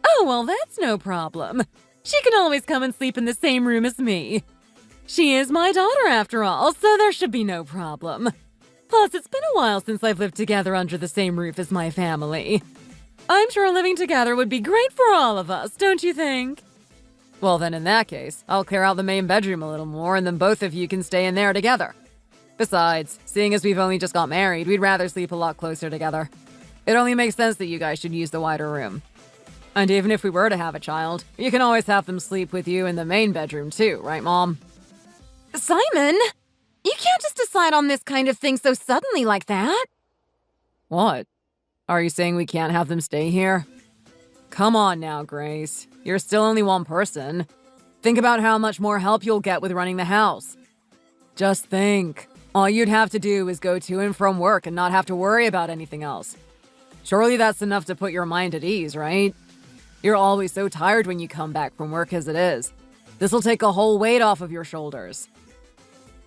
Oh, well, that's no problem. She can always come and sleep in the same room as me. She is my daughter after all, so there should be no problem. Plus, it's been a while since I've lived together under the same roof as my family. I'm sure living together would be great for all of us, don't you think? Well, then in that case, I'll clear out the main bedroom a little more and then both of you can stay in there together. Besides, seeing as we've only just got married, we'd rather sleep a lot closer together. It only makes sense that you guys should use the wider room. And even if we were to have a child, you can always have them sleep with you in the main bedroom too, right, Mom? Simon! You can't just decide on this kind of thing so suddenly like that. What? Are you saying we can't have them stay here? Come on now, Grace. You're still only one person. Think about how much more help you'll get with running the house. Just think. All you'd have to do is go to and from work and not have to worry about anything else. Surely that's enough to put your mind at ease, right? You're always so tired when you come back from work as it is. This'll take a whole weight off of your shoulders.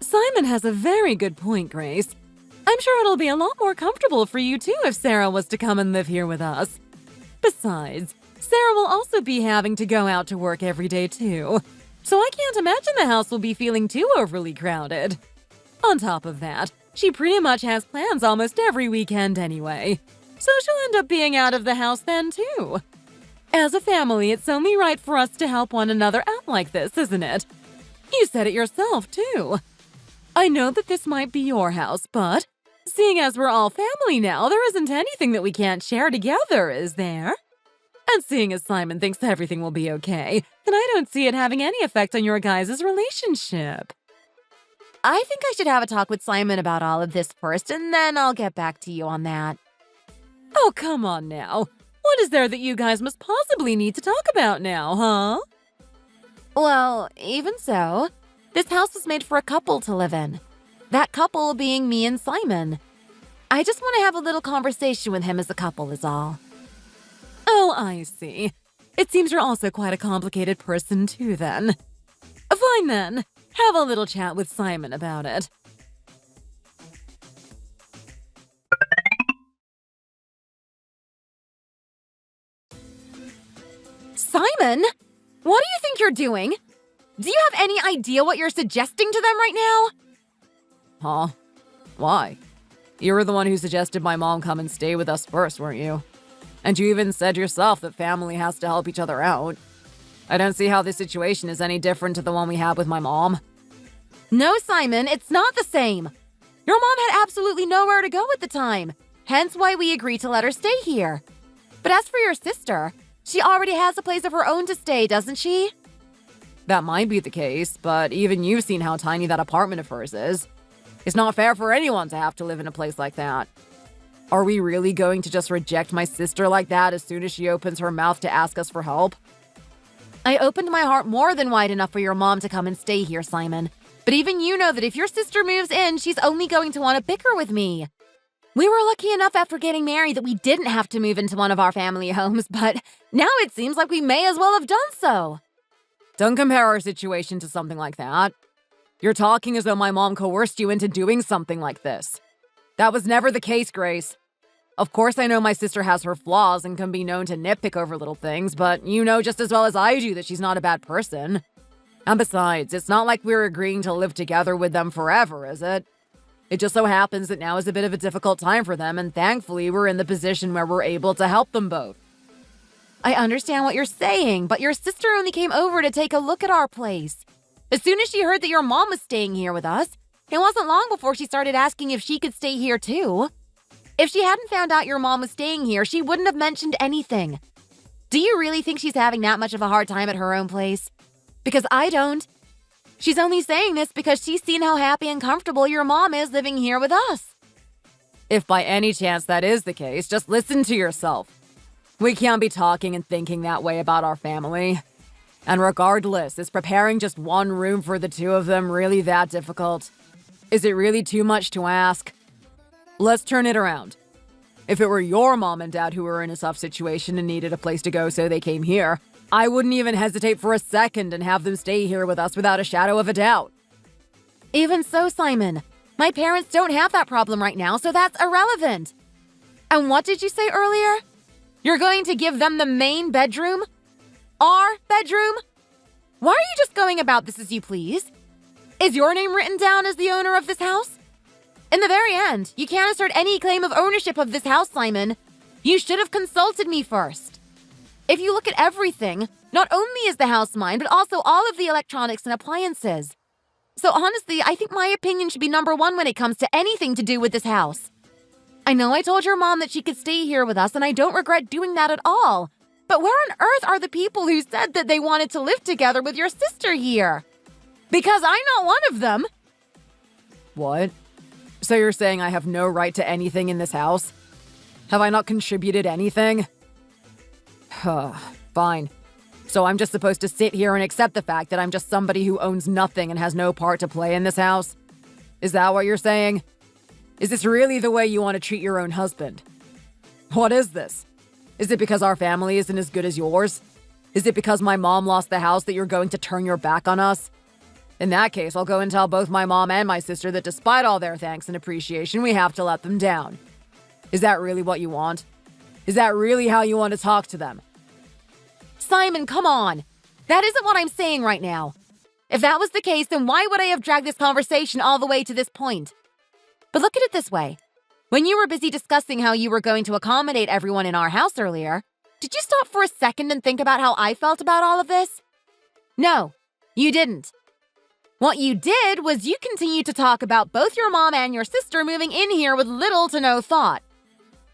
Simon has a very good point, Grace. I'm sure it'll be a lot more comfortable for you too if Sarah was to come and live here with us. Besides, Sarah will also be having to go out to work every day too. So I can't imagine the house will be feeling too overly crowded. On top of that, she pretty much has plans almost every weekend anyway. So she'll end up being out of the house then too. As a family, it's only right for us to help one another out like this, isn't it? You said it yourself too. I know that this might be your house, but seeing as we're all family now, there isn't anything that we can't share together, is there? And seeing as Simon thinks everything will be okay, then I don't see it having any effect on your guys' relationship. I think I should have a talk with Simon about all of this first, and then I'll get back to you on that. Oh, come on now. What is there that you guys must possibly need to talk about now, huh? Well, even so, this house was made for a couple to live in. That couple being me and Simon. I just want to have a little conversation with him as a couple is all. Oh, I see. It seems you're also quite a complicated person too, then. Fine, then. Have a little chat with Simon about it. Simon? What do you think you're doing? Do you have any idea what you're suggesting to them right now? Huh? Why? You were the one who suggested my mom come and stay with us first, weren't you? And you even said yourself that family has to help each other out. I don't see how this situation is any different to the one we had with my mom. No, Simon, it's not the same. Your mom had absolutely nowhere to go at the time, hence why we agreed to let her stay here. But as for your sister, she already has a place of her own to stay, doesn't she? That might be the case, but even you've seen how tiny that apartment of hers is. It's not fair for anyone to have to live in a place like that. Are we really going to just reject my sister like that as soon as she opens her mouth to ask us for help? I opened my heart more than wide enough for your mom to come and stay here, Simon. But even you know that if your sister moves in, she's only going to want to bicker with me. We were lucky enough after getting married that we didn't have to move into one of our family homes, but now it seems like we may as well have done so. Don't compare our situation to something like that. You're talking as though my mom coerced you into doing something like this. That was never the case, Grace. Of course I know my sister has her flaws and can be known to nitpick over little things, but you know just as well as I do that she's not a bad person. And besides, it's not like we're agreeing to live together with them forever, is it? It just so happens that now is a bit of a difficult time for them, and thankfully we're in the position where we're able to help them both. I understand what you're saying, but your sister only came over to take a look at our place. As soon as she heard that your mom was staying here with us, it wasn't long before she started asking if she could stay here too. If she hadn't found out your mom was staying here, she wouldn't have mentioned anything. Do you really think she's having that much of a hard time at her own place? Because I don't. She's only saying this because she's seen how happy and comfortable your mom is living here with us. If by any chance that is the case, just listen to yourself. We can't be talking and thinking that way about our family. And regardless, is preparing just one room for the two of them really that difficult? Is it really too much to ask? Let's turn it around. If it were your mom and dad who were in a tough situation and needed a place to go so they came here, I wouldn't even hesitate for a second and have them stay here with us without a shadow of a doubt. Even so, Simon, my parents don't have that problem right now, so that's irrelevant. And what did you say earlier? You're going to give them the main bedroom? Our bedroom? Why are you just going about this as you please? Is your name written down as the owner of this house? In the very end, you can't assert any claim of ownership of this house, Simon. You should have consulted me first. If you look at everything, not only is the house mine, but also all of the electronics and appliances. So honestly, I think my opinion should be number one when it comes to anything to do with this house. I know I told your mom that she could stay here with us, and I don't regret doing that at all. But where on earth are the people who said that they wanted to live together with your sister here? Because I'm not one of them. What? So you're saying I have no right to anything in this house? Have I not contributed anything? Fine. So I'm just supposed to sit here and accept the fact that I'm just somebody who owns nothing and has no part to play in this house? Is that what you're saying? Is this really the way you want to treat your own husband? What is this? Is it because our family isn't as good as yours? Is it because my mom lost the house that you're going to turn your back on us? In that case, I'll go and tell both my mom and my sister that despite all their thanks and appreciation, we have to let them down. Is that really what you want? Is that really how you want to talk to them? Simon, come on! That isn't what I'm saying right now. If that was the case, then why would I have dragged this conversation all the way to this point? But look at it this way. When you were busy discussing how you were going to accommodate everyone in our house earlier, did you stop for a second and think about how I felt about all of this? No, you didn't. What you did was you continued to talk about both your mom and your sister moving in here with little to no thought.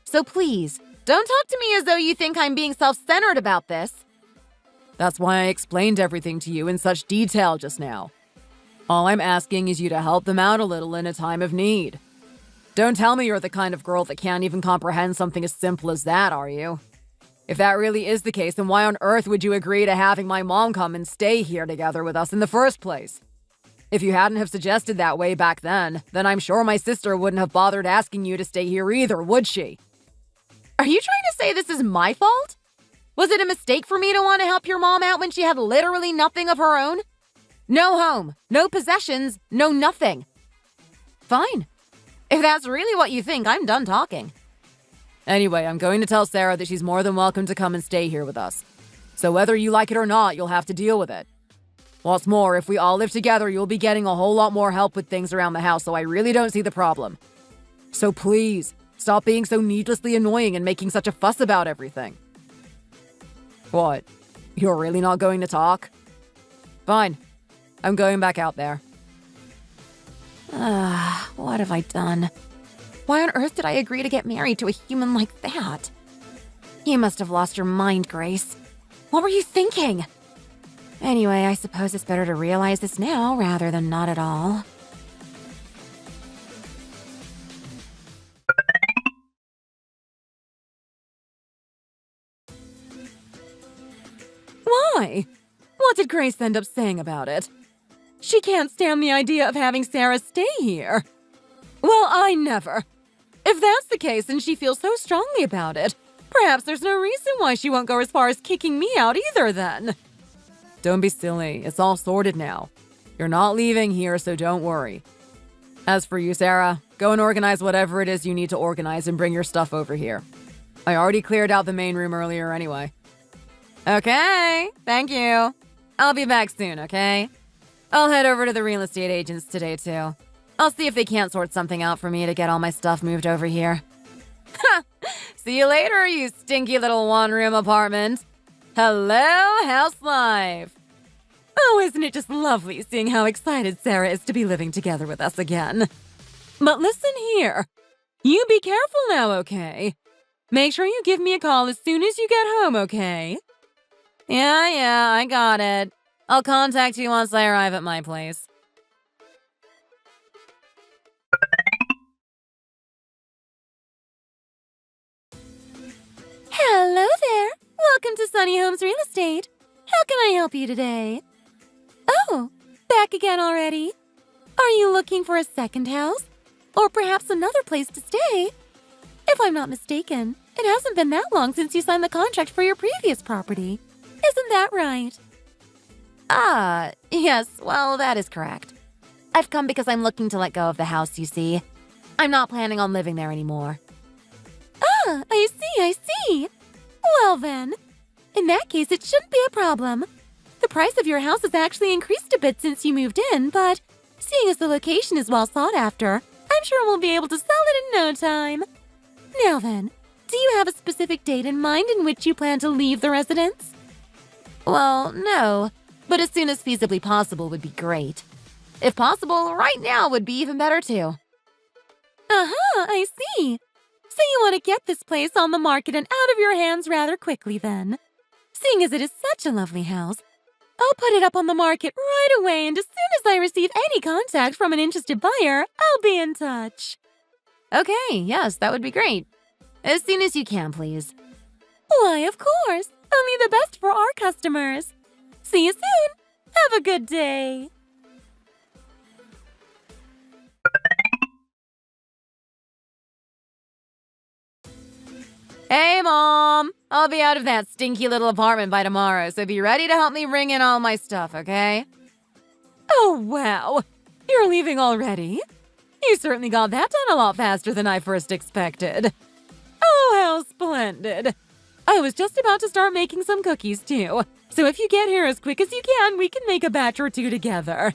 So please, don't talk to me as though you think I'm being self-centered about this. That's why I explained everything to you in such detail just now. All I'm asking is you to help them out a little in a time of need. Don't tell me you're the kind of girl that can't even comprehend something as simple as that, are you? If that really is the case, then why on earth would you agree to having my mom come and stay here together with us in the first place? If you hadn't have suggested that way back then I'm sure my sister wouldn't have bothered asking you to stay here either, would she? Are you trying to say this is my fault? Was it a mistake for me to want to help your mom out when she had literally nothing of her own? No home, no possessions, no nothing. Fine. If that's really what you think, I'm done talking. Anyway, I'm going to tell Sarah that she's more than welcome to come and stay here with us. So whether you like it or not, you'll have to deal with it. What's more, if we all live together, you'll be getting a whole lot more help with things around the house, so I really don't see the problem. So please, stop being so needlessly annoying and making such a fuss about everything. What? You're really not going to talk? Fine. I'm going back out there. What have I done? Why on earth did I agree to get married to a human like that? You must have lost your mind, Grace. What were you thinking? Anyway, I suppose it's better to realize this now rather than not at all. Why? What did Grace end up saying about it? She can't stand the idea of having Sarah stay here. Well, I never. If that's the case and she feels so strongly about it, perhaps there's no reason why she won't go as far as kicking me out either then. Don't be silly. It's all sorted now. You're not leaving here, so don't worry. As for you, Sarah, go and organize whatever it is you need to organize and bring your stuff over here. I already cleared out the main room earlier anyway. Okay, thank you. I'll be back soon, okay? I'll head over to the real estate agents today, too. I'll see if they can't sort something out for me to get all my stuff moved over here. Ha! See you later, you stinky little one-room apartment. Hello, house life. Oh, isn't it just lovely seeing how excited Sarah is to be living together with us again? But listen here. You be careful now, okay? Make sure you give me a call as soon as you get home, okay? Yeah, I got it. I'll contact you once I arrive at my place. Hello there. Welcome to Sunny Homes Real Estate. How can I help you today? Oh, back again already? Are you looking for a second house? Or perhaps another place to stay? If I'm not mistaken, it hasn't been that long since you signed the contract for your previous property. Isn't that right? Yes, well, that is correct. I've come because I'm looking to let go of the house, you see. I'm not planning on living there anymore. I see. Well then, in that case, it shouldn't be a problem. The price of your house has actually increased a bit since you moved in, but seeing as the location is well sought after, I'm sure we'll be able to sell it in no time. Now then, do you have a specific date in mind in which you plan to leave the residence? Well, no, but as soon as feasibly possible would be great. If possible, right now would be even better too. I see. So you want to get this place on the market and out of your hands rather quickly then. Seeing as it is such a lovely house, I'll put it up on the market right away, and as soon as I receive any contact from an interested buyer, I'll be in touch. Okay, yes, that would be great. As soon as you can, please. Why, of course. Only the best for our customers. See you soon. Have a good day. Hey, Mom! I'll be out of that stinky little apartment by tomorrow, so be ready to help me bring in all my stuff, okay? Oh, wow. You're leaving already? You certainly got that done a lot faster than I first expected. Oh, how splendid. I was just about to start making some cookies, too. So if you get here as quick as you can, we can make a batch or two together.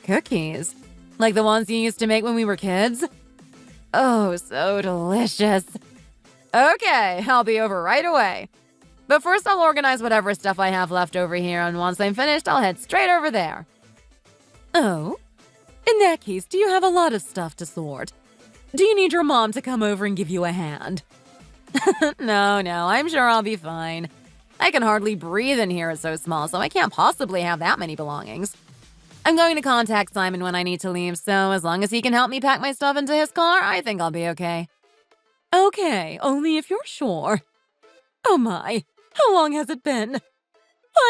Cookies? Like the ones you used to make when we were kids? Oh, so delicious. Okay, I'll be over right away. But first I'll organize whatever stuff I have left over here, and once I'm finished, I'll head straight over there. Oh? In that case, do you have a lot of stuff to sort? Do you need your mom to come over and give you a hand? No, I'm sure I'll be fine. I can hardly breathe in here, it's so small, so I can't possibly have that many belongings. I'm going to contact Simon when I need to leave, so as long as he can help me pack my stuff into his car, I think I'll be okay. Okay, only if you're sure. Oh my, how long has it been?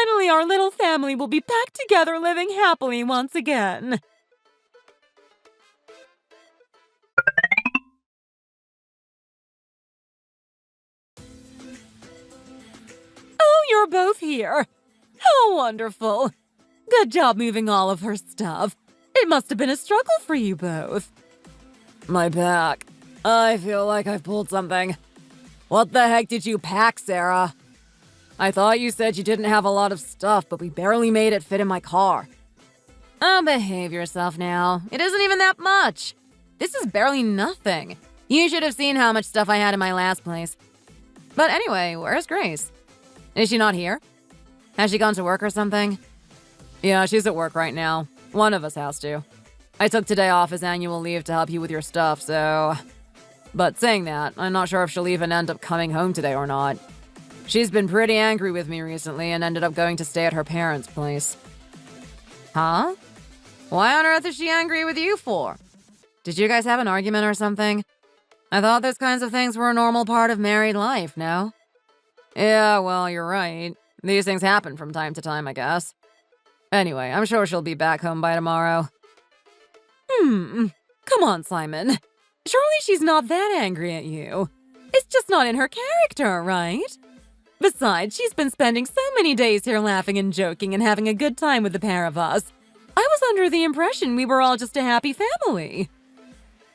Finally, our little family will be back together living happily once again. Oh, you're both here. How wonderful. Good job moving all of her stuff. It must have been a struggle for you both. My back. I feel like I've pulled something. What the heck did you pack, Sarah? I thought you said you didn't have a lot of stuff, but we barely made it fit in my car. Oh, behave yourself now. It isn't even that much. This is barely nothing. You should have seen how much stuff I had in my last place. But anyway, where's Grace? Is she not here? Has she gone to work or something? Yeah, she's at work right now. One of us has to. I took today off as annual leave to help you with your stuff, so... But saying that, I'm not sure if she'll even end up coming home today or not. She's been pretty angry with me recently and ended up going to stay at her parents' place. Huh? Why on earth is she angry with you for? Did you guys have an argument or something? I thought those kinds of things were a normal part of married life, no? Yeah, well, you're right. These things happen from time to time, I guess. Anyway, I'm sure she'll be back home by tomorrow. Come on, Simon. Surely she's not that angry at you. It's just not in her character, right? Besides, she's been spending so many days here laughing and joking and having a good time with the pair of us. I was under the impression we were all just a happy family.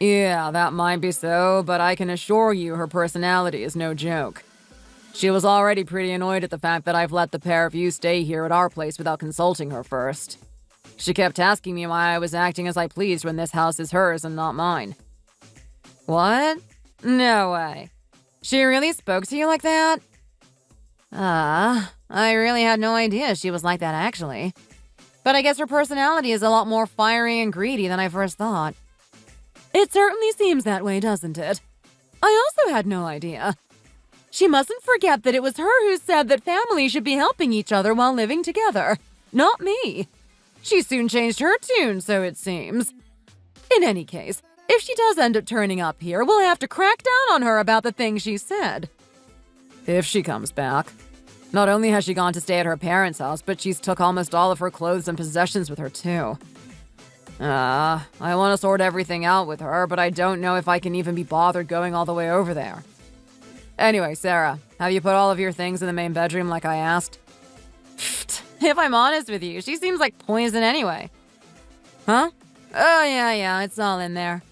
Yeah, that might be so, but I can assure you her personality is no joke. She was already pretty annoyed at the fact that I've let the pair of you stay here at our place without consulting her first. She kept asking me why I was acting as I pleased when this house is hers and not mine. What? No way. She really spoke to you like that? I really had no idea she was like that, actually. But I guess her personality is a lot more fiery and greedy than I first thought. It certainly seems that way, doesn't it? I also had no idea. She mustn't forget that it was her who said that families should be helping each other while living together, not me. She soon changed her tune, so it seems. In any case, if she does end up turning up here, we'll have to crack down on her about the things she said. If she comes back. Not only has she gone to stay at her parents' house, but she's took almost all of her clothes and possessions with her, too. I want to sort everything out with her, but I don't know if I can even be bothered going all the way over there. Anyway, Sarah, have you put all of your things in the main bedroom like I asked? If I'm honest with you, she seems like poison anyway. Huh? Oh, yeah, it's all in there.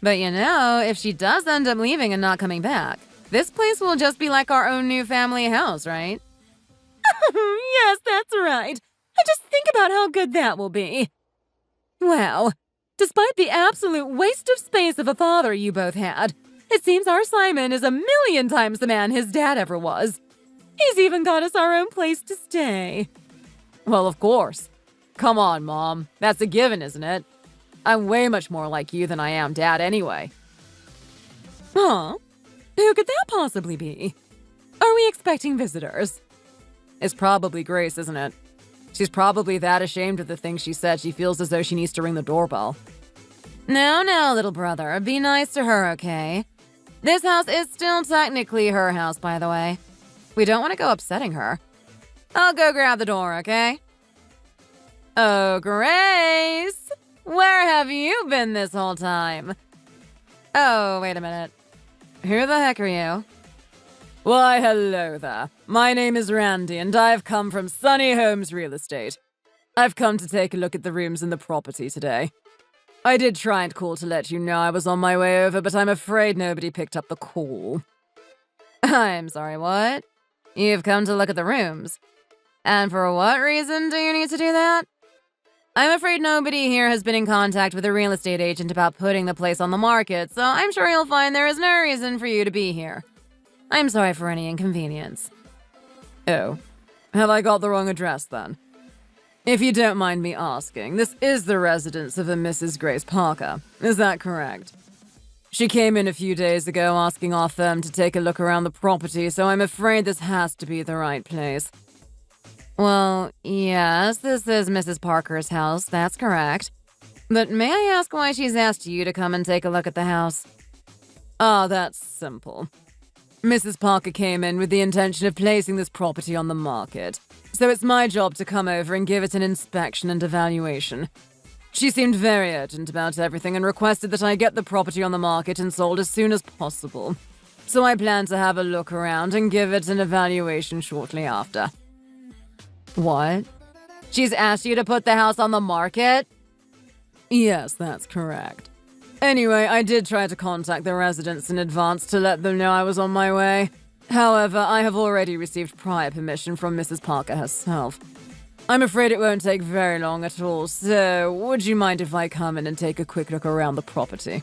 But you know, if she does end up leaving and not coming back, this place will just be like our own new family house, right? Yes, that's right. Just think about how good that will be. Wow. Despite the absolute waste of space of a father you both had, it seems our Simon is 1,000,000 times the man his dad ever was. He's even got us our own place to stay. Well, of course. Come on, Mom. That's a given, isn't it? I'm way much more like you than I am Dad anyway. Huh? Who could that possibly be? Are we expecting visitors? It's probably Grace, isn't it? She's probably that ashamed of the things she said she feels as though she needs to ring the doorbell. No, little brother. Be nice to her, okay? This house is still technically her house, by the way. We don't want to go upsetting her. I'll go grab the door, okay? Oh, Grace! Where have you been this whole time? Oh, wait a minute. Who the heck are you? Why, hello there. My name is Randy, and I've come from Sunny Homes Real Estate. I've come to take a look at the rooms in the property today. I did try and call to let you know I was on my way over, but I'm afraid nobody picked up the call. I'm sorry, what? You've come to look at the rooms. And for what reason do you need to do that? I'm afraid nobody here has been in contact with a real estate agent about putting the place on the market, so I'm sure you'll find there is no reason for you to be here. I'm sorry for any inconvenience. Oh, have I got the wrong address then? If you don't mind me asking, this is the residence of a Mrs. Grace Parker, is that correct? She came in a few days ago asking our firm to take a look around the property, so I'm afraid this has to be the right place. Well, yes, this is Mrs. Parker's house, that's correct. But may I ask why she's asked you to come and take a look at the house? Ah, that's simple. Mrs. Parker came in with the intention of placing this property on the market, so it's my job to come over and give it an inspection and evaluation. She seemed very urgent about everything and requested that I get the property on the market and sold as soon as possible. So I plan to have a look around and give it an evaluation shortly after. What? She's asked you to put the house on the market? Yes, that's correct. Anyway, I did try to contact the residents in advance to let them know I was on my way. However, I have already received prior permission from Mrs. Parker herself. I'm afraid it won't take very long at all, so would you mind if I come in and take a quick look around the property?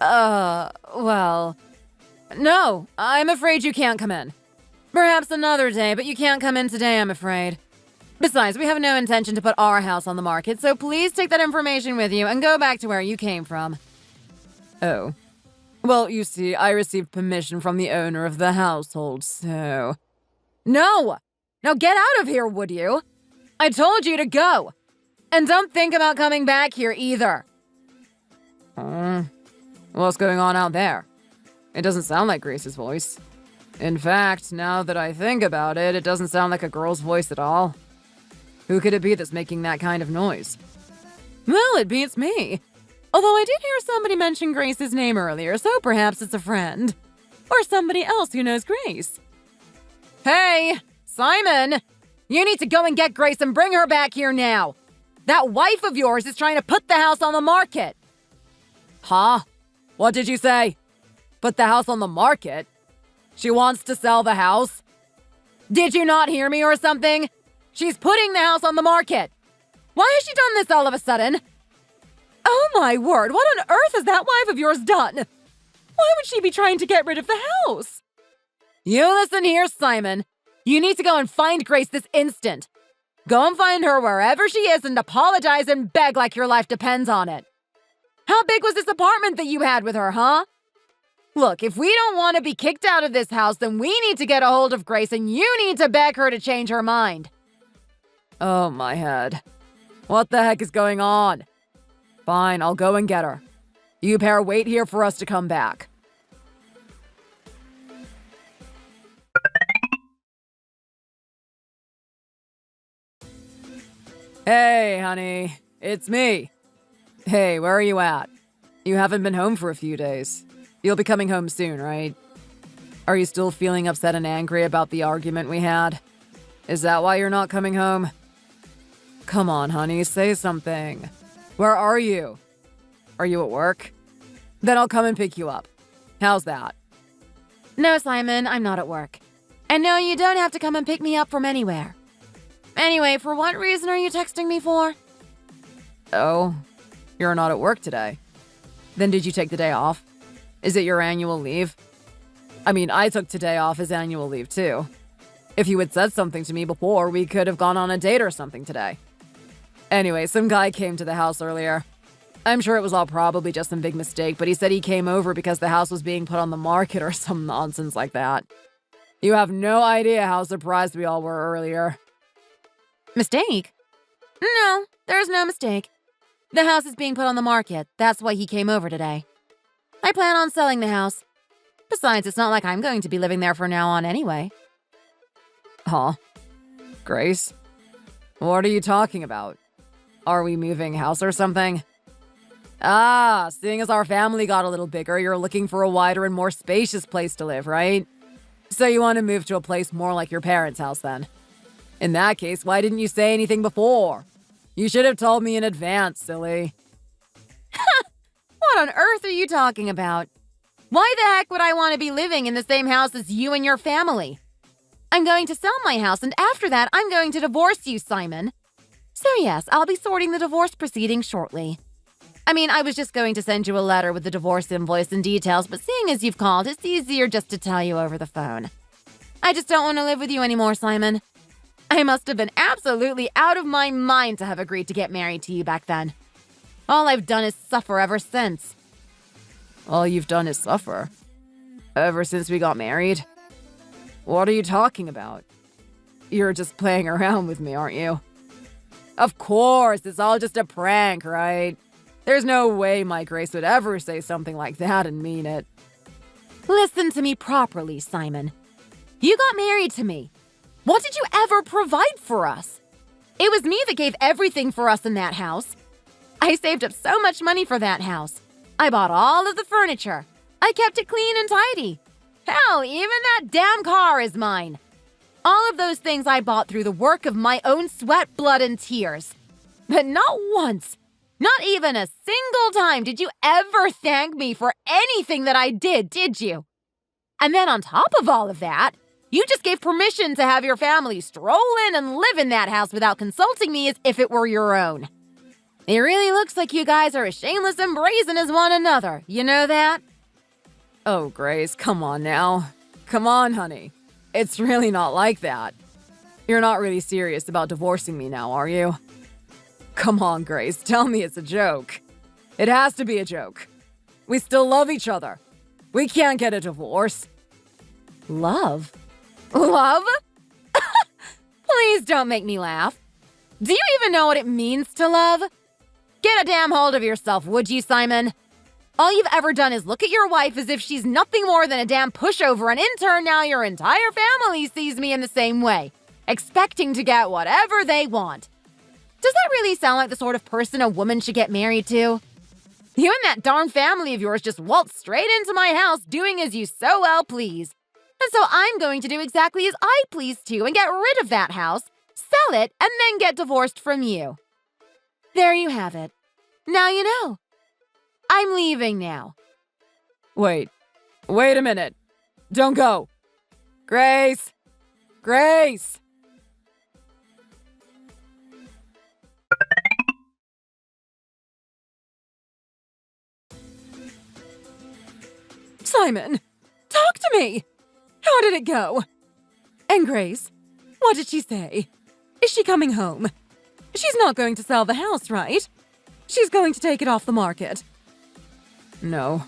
Well... No, I'm afraid you can't come in. Perhaps another day, but you can't come in today, I'm afraid. Besides, we have no intention to put our house on the market, so please take that information with you and go back to where you came from. Oh. Well, you see, I received permission from the owner of the household, so... No! Now get out of here, would you? I told you to go! And don't think about coming back here, either. What's going on out there? It doesn't sound like Grace's voice. In fact, now that I think about it, it doesn't sound like a girl's voice at all. Who could it be that's making that kind of noise? Well, it beats me. Although I did hear somebody mention Grace's name earlier, so perhaps it's a friend. Or somebody else who knows Grace. Hey, Simon! You need to go and get Grace and bring her back here now. That wife of yours is trying to put the house on the market. Huh? What did you say? Put the house on the market? She wants to sell the house? Did you not hear me or something? She's putting the house on the market. Why has she done this all of a sudden? Oh my word, what on earth has that wife of yours done? Why would she be trying to get rid of the house? You listen here, Simon. You need to go and find Grace this instant. Go and find her wherever she is and apologize and beg like your life depends on it. How big was this apartment that you had with her, huh? Look, if we don't want to be kicked out of this house, then we need to get a hold of Grace and you need to beg her to change her mind. Oh, my head. What the heck is going on? Fine, I'll go and get her. You pair wait here for us to come back. Hey, honey. It's me. Hey, where are you at? You haven't been home for a few days. You'll be coming home soon, right? Are you still feeling upset and angry about the argument we had? Is that why you're not coming home? Come on, honey, say something. Where are you? Are you at work? Then I'll come and pick you up. How's that? No, Simon, I'm not at work. And no, you don't have to come and pick me up from anywhere. Anyway, for what reason are you texting me for? Oh, you're not at work today. Then did you take the day off? Is it your annual leave? I mean, I took today off as annual leave too. If you had said something to me before, we could have gone on a date or something today. Anyway, some guy came to the house earlier. I'm sure it was all probably just some big mistake, but he said he came over because the house was being put on the market or some nonsense like that. You have no idea how surprised we all were earlier. Mistake? No, there's no mistake. The house is being put on the market. That's why he came over today. I plan on selling the house. Besides, it's not like I'm going to be living there from now on anyway. Huh? Grace? What are you talking about? Are we moving house or something? Ah, seeing as our family got a little bigger, you're looking for a wider and more spacious place to live, right? So you want to move to a place more like your parents' house then? In that case, why didn't you say anything before? You should have told me in advance, silly. What on earth are you talking about? Why the heck would I want to be living in the same house as you and your family? I'm going to sell my house, and after that, I'm going to divorce you, Simon. So yes, I'll be sorting the divorce proceedings shortly. I mean, I was just going to send you a letter with the divorce invoice and details, but seeing as you've called, it's easier just to tell you over the phone. I just don't want to live with you anymore, Simon. I must have been absolutely out of my mind to have agreed to get married to you back then. All I've done is suffer ever since. All you've done is suffer? Ever since we got married? What are you talking about? You're just playing around with me, aren't you? Of course, it's all just a prank, right? There's no way my Grace would ever say something like that and mean it. Listen to me properly, Simon. You got married to me. What did you ever provide for us? It was me that gave everything for us in that house. I saved up so much money for that house. I bought all of the furniture. I kept it clean and tidy. Hell, even that damn car is mine. All of those things I bought through the work of my own sweat, blood, and tears. But not once, not even a single time did you ever thank me for anything that I did you? And then on top of all of that, you just gave permission to have your family stroll in and live in that house without consulting me as if it were your own. It really looks like you guys are as shameless and brazen as one another. You know that? Oh, Grace, come on now. Come on, honey. It's really not like that. You're not really serious about divorcing me now, are you? Come on, Grace, tell me it's a joke. It has to be a joke. We still love each other. We can't get a divorce. Love? Love? Please don't make me laugh. Do you even know what it means to love? Get a damn hold of yourself, would you, Simon? All you've ever done is look at your wife as if she's nothing more than a damn pushover, and in turn now your entire family sees me in the same way, expecting to get whatever they want. Does that really sound like the sort of person a woman should get married to? You and that darn family of yours just waltzed straight into my house doing as you so well please. And so I'm going to do exactly as I please too and get rid of that house, sell it, and then get divorced from you. There you have it. Now you know. I'm leaving now. Wait a minute. Don't go. Grace! Grace! Simon, talk to me! How did it go? And Grace, what did she say? Is she coming home? She's not going to sell the house, right? She's going to take it off the market. No,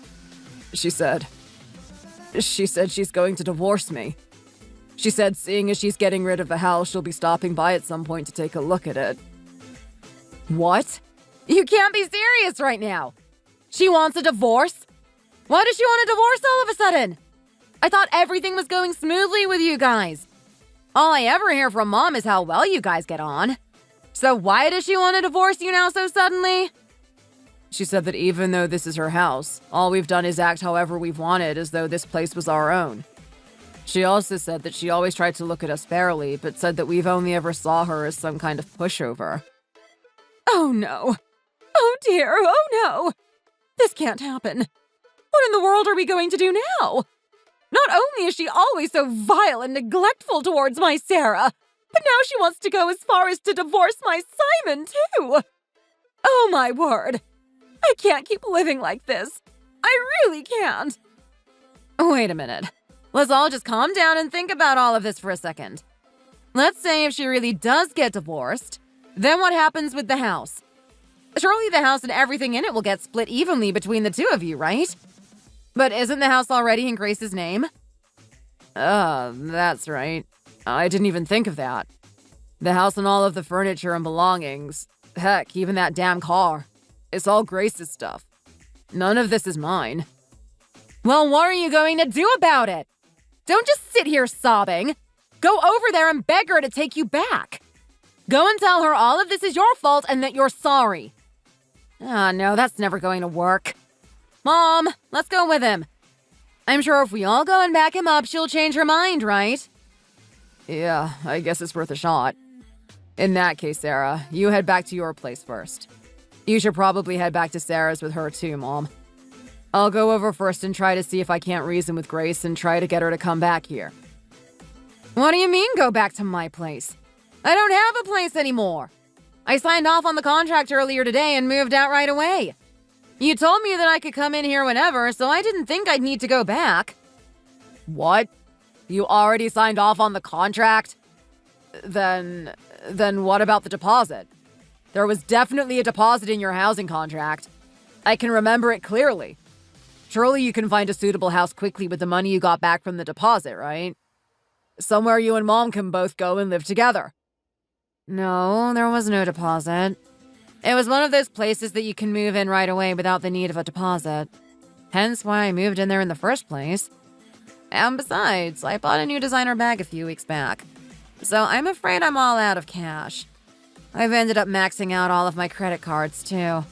she said she's going to divorce me. She said seeing as she's getting rid of the house, she'll be stopping by at some point to take a look at it. What? You can't be serious right now. She wants a divorce? Why does she want a divorce all of a sudden? I thought everything was going smoothly with you guys. All I ever hear from Mom is how well you guys get on. So why does she want to divorce you now so suddenly? She said that even though this is her house, all we've done is act however we've wanted as though this place was our own. She also said that she always tried to look at us fairly, but said that we've only ever saw her as some kind of pushover. Oh no. Oh dear, oh no. This can't happen. What in the world are we going to do now? Not only is she always so vile and neglectful towards my Sarah, but now she wants to go as far as to divorce my Simon, too. Oh, my word. I can't keep living like this. I really can't. Wait a minute. Let's all just calm down and think about all of this for a second. Let's say if she really does get divorced, then what happens with the house? Surely the house and everything in it will get split evenly between the two of you, right? But isn't the house already in Grace's name? That's right. I didn't even think of that. The house and all of the furniture and belongings. Heck, even that damn car. It's all Grace's stuff. None of this is mine. Well, what are you going to do about it? Don't just sit here sobbing. Go over there and beg her to take you back. Go and tell her all of this is your fault and that you're sorry. No, that's never going to work. Mom, let's go with him. I'm sure if we all go and back him up, she'll change her mind, right? Yeah, I guess it's worth a shot. In that case, Sarah, you head back to your place first. You should probably head back to Sarah's with her too, Mom. I'll go over first and try to see if I can't reason with Grace and try to get her to come back here. What do you mean, go back to my place? I don't have a place anymore. I signed off on the contract earlier today and moved out right away. You told me that I could come in here whenever, so I didn't think I'd need to go back. What? You already signed off on the contract? Then what about the deposit? There was definitely a deposit in your housing contract. I can remember it clearly. Surely you can find a suitable house quickly with the money you got back from the deposit, right? Somewhere you and Mom can both go and live together. No, there was no deposit. It was one of those places that you can move in right away without the need of a deposit. Hence why I moved in there in the first place. And besides, I bought a new designer bag a few weeks back. So I'm afraid I'm all out of cash. I've ended up maxing out all of my credit cards, too.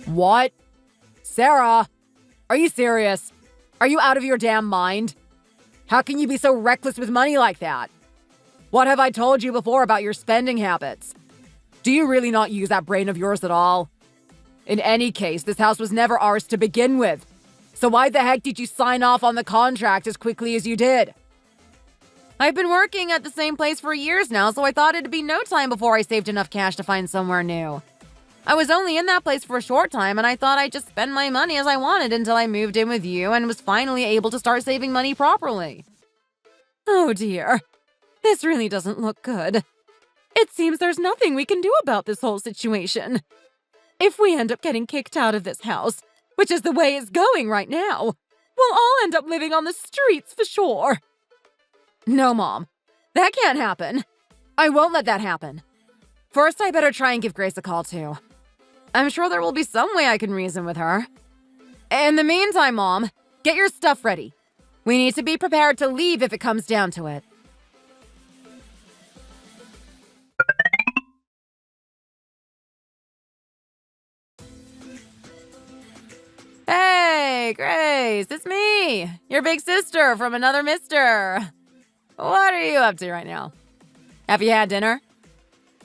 What? Sarah, are you serious? Are you out of your damn mind? How can you be so reckless with money like that? What have I told you before about your spending habits? Do you really not use that brain of yours at all? In any case, this house was never ours to begin with. So why the heck did you sign off on the contract as quickly as you did? I've been working at the same place for years now, so I thought it'd be no time before I saved enough cash to find somewhere new. I was only in that place for a short time, and I thought I'd just spend my money as I wanted until I moved in with you and was finally able to start saving money properly. Oh dear. This really doesn't look good. It seems there's nothing we can do about this whole situation. If we end up getting kicked out of this house, which is the way it's going right now, we'll all end up living on the streets for sure. No, Mom. That can't happen. I won't let that happen. First, I better try and give Grace a call, too. I'm sure there will be some way I can reason with her. In the meantime, Mom, get your stuff ready. We need to be prepared to leave if it comes down to it. Hey, Grace, it's me, your big sister from another mister. What are you up to right now? Have you had dinner?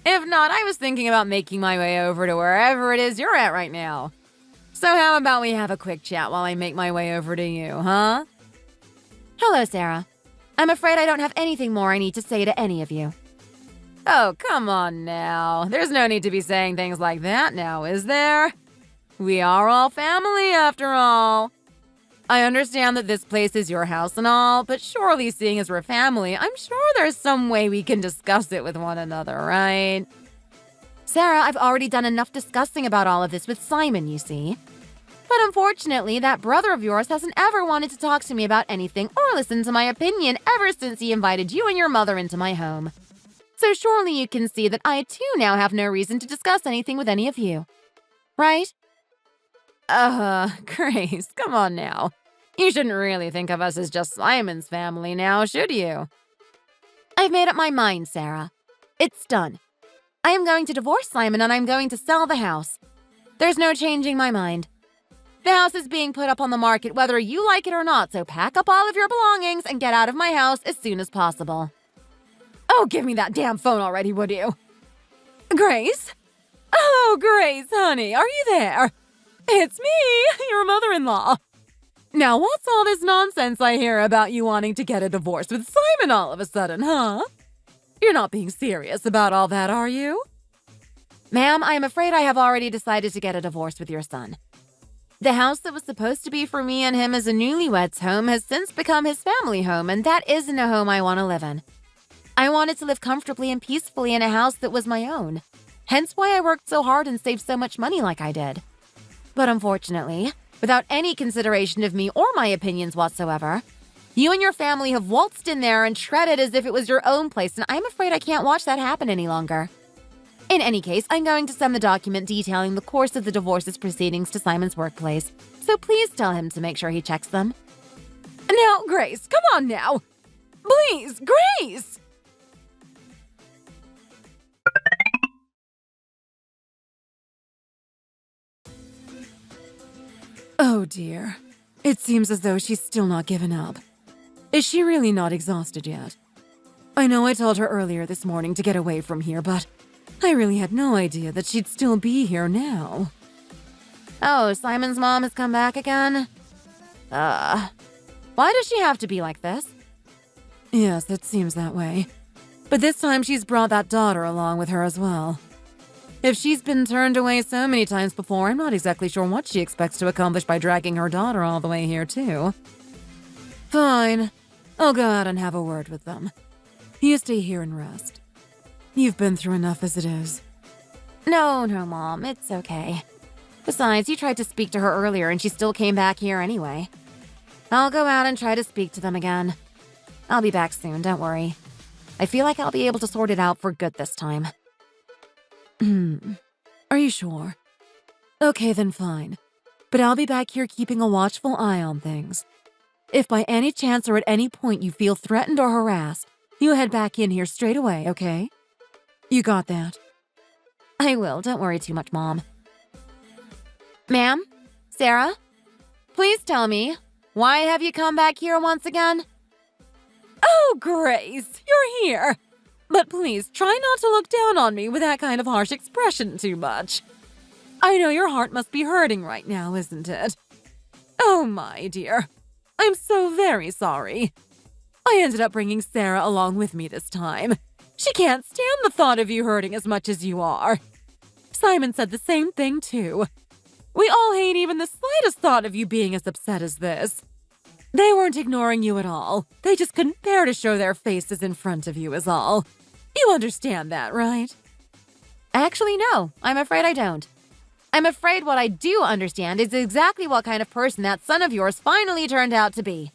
If not, I was thinking about making my way over to wherever it is you're at right now. So how about we have a quick chat while I make my way over to you, huh? Hello, Sarah. I'm afraid I don't have anything more I need to say to any of you. Oh, come on now. There's no need to be saying things like that now, is there? We are all family, after all. I understand that this place is your house and all, but surely seeing as we're family, I'm sure there's some way we can discuss it with one another, right? Sarah, I've already done enough discussing about all of this with Simon, you see. But unfortunately, that brother of yours hasn't ever wanted to talk to me about anything or listen to my opinion ever since he invited you and your mother into my home. So surely you can see that I too now have no reason to discuss anything with any of you. Right? Grace, come on now. You shouldn't really think of us as just Simon's family now, should you? I've made up my mind, Sarah. It's done. I am going to divorce Simon and I'm going to sell the house. There's no changing my mind. The house is being put up on the market whether you like it or not, so pack up all of your belongings and get out of my house as soon as possible. Oh, give me that damn phone already, would you? Grace? Oh, Grace, honey, are you there? It's me, your mother-in-law. Now, what's all this nonsense I hear about you wanting to get a divorce with Simon all of a sudden, huh? You're not being serious about all that, are you? Ma'am, I am afraid I have already decided to get a divorce with your son. The house that was supposed to be for me and him as a newlywed's home has since become his family home, and that isn't a home I want to live in. I wanted to live comfortably and peacefully in a house that was my own. Hence why I worked so hard and saved so much money like I did. But unfortunately, without any consideration of me or my opinions whatsoever, You and your family have waltzed in there and treated as if it was your own place, and I'm afraid I can't watch that happen any longer. In any case, I'm going to send the document detailing the course of the divorce's proceedings to Simon's workplace, so please tell him to make sure he checks them. Now, Grace, come on now. Please, Grace! Oh dear. It seems as though she's still not given up. Is she really not exhausted yet? I know I told her earlier this morning to get away from here, but I really had no idea that she'd still be here now. Oh, Simon's mom has come back again? Why does she have to be like this? Yes, it seems that way. But this time she's brought that daughter along with her as well. If she's been turned away so many times before, I'm not exactly sure what she expects to accomplish by dragging her daughter all the way here, too. Fine. I'll go out and have a word with them. You stay here and rest. You've been through enough as it is. No, Mom, it's okay. Besides, you tried to speak to her earlier and she still came back here anyway. I'll go out and try to speak to them again. I'll be back soon, don't worry. I feel like I'll be able to sort it out for good this time. Are you sure? Okay, then fine. But I'll be back here keeping a watchful eye on things. If by any chance or at any point you feel threatened or harassed, you head back in here straight away, okay? You got that? I will, don't worry too much, Mom. Ma'am? Sarah? Please tell me, why have you come back here once again? Oh, Grace, you're here. But please, try not to look down on me with that kind of harsh expression too much. I know your heart must be hurting right now, isn't it? Oh, my dear. I'm so very sorry. I ended up bringing Sarah along with me this time. She can't stand the thought of you hurting as much as you are. Simon said the same thing, too. We all hate even the slightest thought of you being as upset as this. They weren't ignoring you at all. They just couldn't bear to show their faces in front of you is all. You understand that, right? Actually, no. I'm afraid I don't. I'm afraid what I do understand is exactly what kind of person that son of yours finally turned out to be.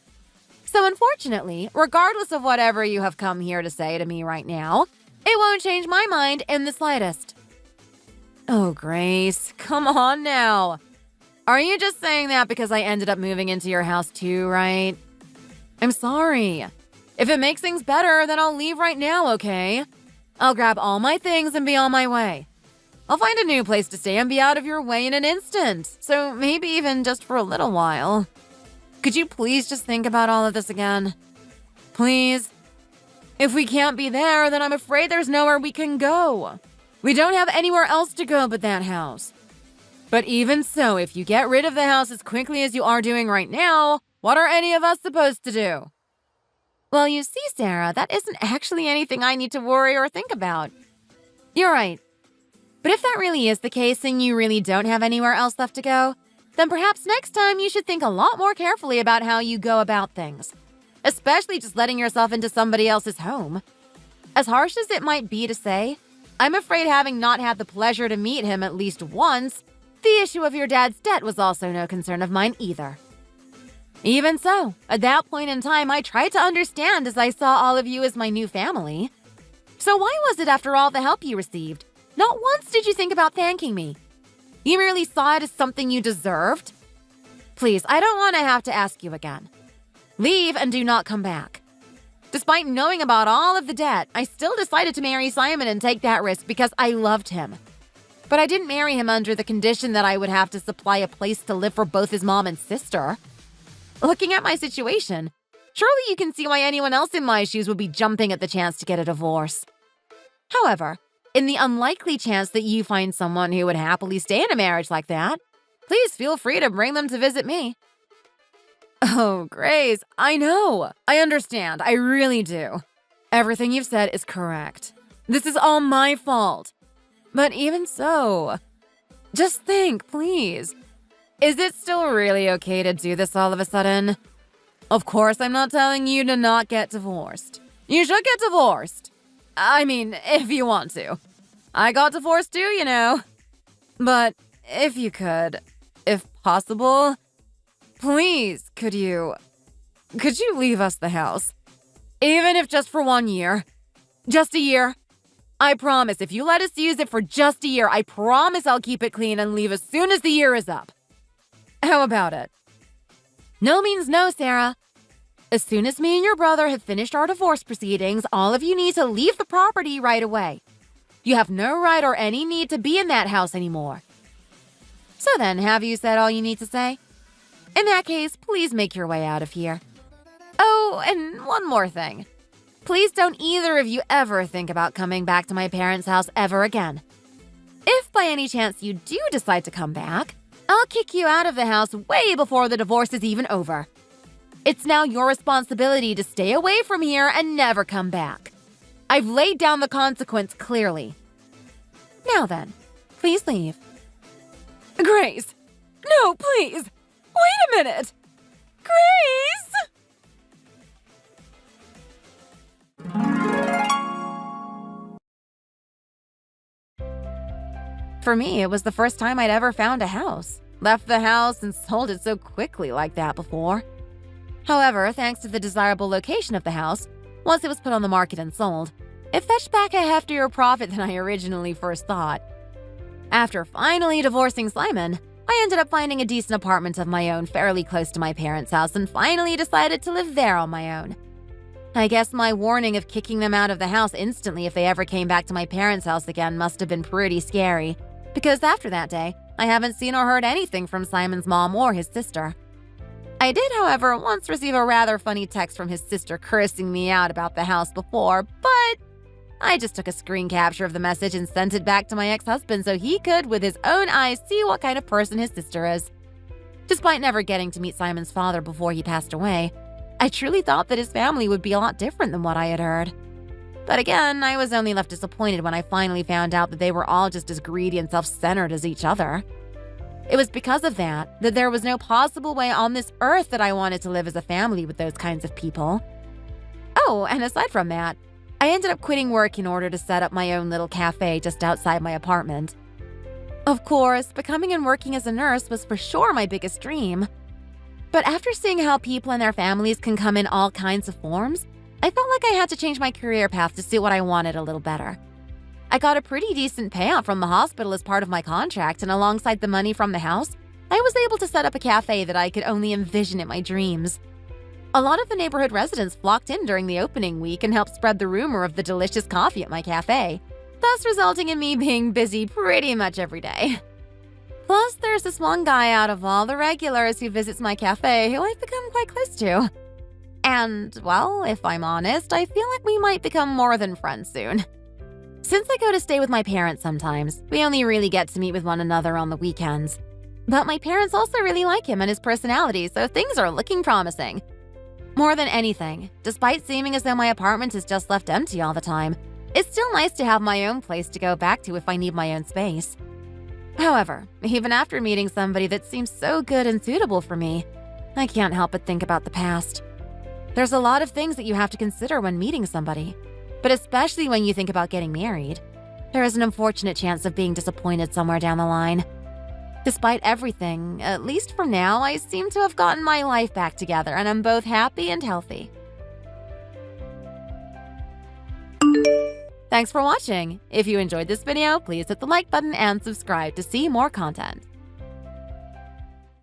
So unfortunately, regardless of whatever you have come here to say to me right now, it won't change my mind in the slightest. Oh, Grace, come on now. Are you just saying that because I ended up moving into your house too, right? I'm sorry. If it makes things better, then I'll leave right now, okay? I'll grab all my things and be on my way. I'll find a new place to stay and be out of your way in an instant. So maybe even just for a little while. Could you please just think about all of this again? Please? If we can't be there, then I'm afraid there's nowhere we can go. We don't have anywhere else to go but that house. But even so, if you get rid of the house as quickly as you are doing right now, what are any of us supposed to do? Well, you see, Sarah, that isn't actually anything I need to worry or think about. You're right. But if that really is the case and you really don't have anywhere else left to go, then perhaps next time you should think a lot more carefully about how you go about things. Especially just letting yourself into somebody else's home. As harsh as it might be to say, I'm afraid having not had the pleasure to meet him at least once, the issue of your dad's debt was also no concern of mine either. Even so, at that point in time, I tried to understand as I saw all of you as my new family. So why was it after all the help you received? Not once did you think about thanking me. You merely saw it as something you deserved? Please, I don't want to have to ask you again. Leave and do not come back. Despite knowing about all of the debt, I still decided to marry Simon and take that risk because I loved him. But I didn't marry him under the condition that I would have to supply a place to live for both his mom and sister. Looking at my situation, surely you can see why anyone else in my shoes would be jumping at the chance to get a divorce. However, in the unlikely chance that you find someone who would happily stay in a marriage like that, please feel free to bring them to visit me. Oh, Grace, I know. I understand. I really do. Everything you've said is correct. This is all my fault. But even so, just think, please. Is it still really okay to do this all of a sudden? Of course, I'm not telling you to not get divorced. You should get divorced. I mean, if you want to. I got divorced too, you know. But if you could, if possible, please, could you could you leave us the house? Even if just for 1 year. Just a year. I promise, if you let us use it for just a year, I promise I'll keep it clean and leave as soon as the year is up. How about it? No means no, Sarah. As soon as me and your brother have finished our divorce proceedings, all of you need to leave the property right away. You have no right or any need to be in that house anymore. So then, have you said all you need to say? In that case, please make your way out of here. Oh, and one more thing. Please don't either of you ever think about coming back to my parents' house ever again. If by any chance you do decide to come back, I'll kick you out of the house way before the divorce is even over. It's now your responsibility to stay away from here and never come back. I've laid down the consequence clearly. Now then, please leave. Grace! No, please! Wait a minute! Grace! For me, it was the first time I'd ever found a house. Left the house and sold it so quickly like that before. However, thanks to the desirable location of the house, once it was put on the market and sold, it fetched back a heftier profit than I originally first thought. After finally divorcing Simon, I ended up finding a decent apartment of my own fairly close to my parents' house and finally decided to live there on my own. I guess my warning of kicking them out of the house instantly if they ever came back to my parents' house again must have been pretty scary, because after that day, I haven't seen or heard anything from Simon's mom or his sister. I did, however, once receive a rather funny text from his sister cursing me out about the house before, but I just took a screen capture of the message and sent it back to my ex-husband so he could, with his own eyes, see what kind of person his sister is. Despite never getting to meet Simon's father before he passed away, I truly thought that his family would be a lot different than what I had heard. But again, I was only left disappointed when I finally found out that they were all just as greedy and self-centered as each other. It was because of that there was no possible way on this earth that I wanted to live as a family with those kinds of people. Oh, and aside from that, I ended up quitting work in order to set up my own little cafe just outside my apartment. Of course, becoming and working as a nurse was for sure my biggest dream. But after seeing how people and their families can come in all kinds of forms, I felt like I had to change my career path to suit what I wanted a little better. I got a pretty decent payout from the hospital as part of my contract, and alongside the money from the house, I was able to set up a cafe that I could only envision in my dreams. A lot of the neighborhood residents flocked in during the opening week and helped spread the rumor of the delicious coffee at my cafe, thus resulting in me being busy pretty much every day. Plus, there's this one guy out of all the regulars who visits my cafe who I've become quite close to. And, well, if I'm honest, I feel like we might become more than friends soon. Since I go to stay with my parents sometimes, we only really get to meet with one another on the weekends. But my parents also really like him and his personality, so things are looking promising. More than anything, despite seeming as though my apartment is just left empty all the time, it's still nice to have my own place to go back to if I need my own space. However, even after meeting somebody that seems so good and suitable for me, I can't help but think about the past. There's a lot of things that you have to consider when meeting somebody, but especially when you think about getting married. There is an unfortunate chance of being disappointed somewhere down the line. Despite everything, at least for now, I seem to have gotten my life back together and I'm both happy and healthy. Thanks for watching. If you enjoyed this video, please hit the like button and subscribe to see more content.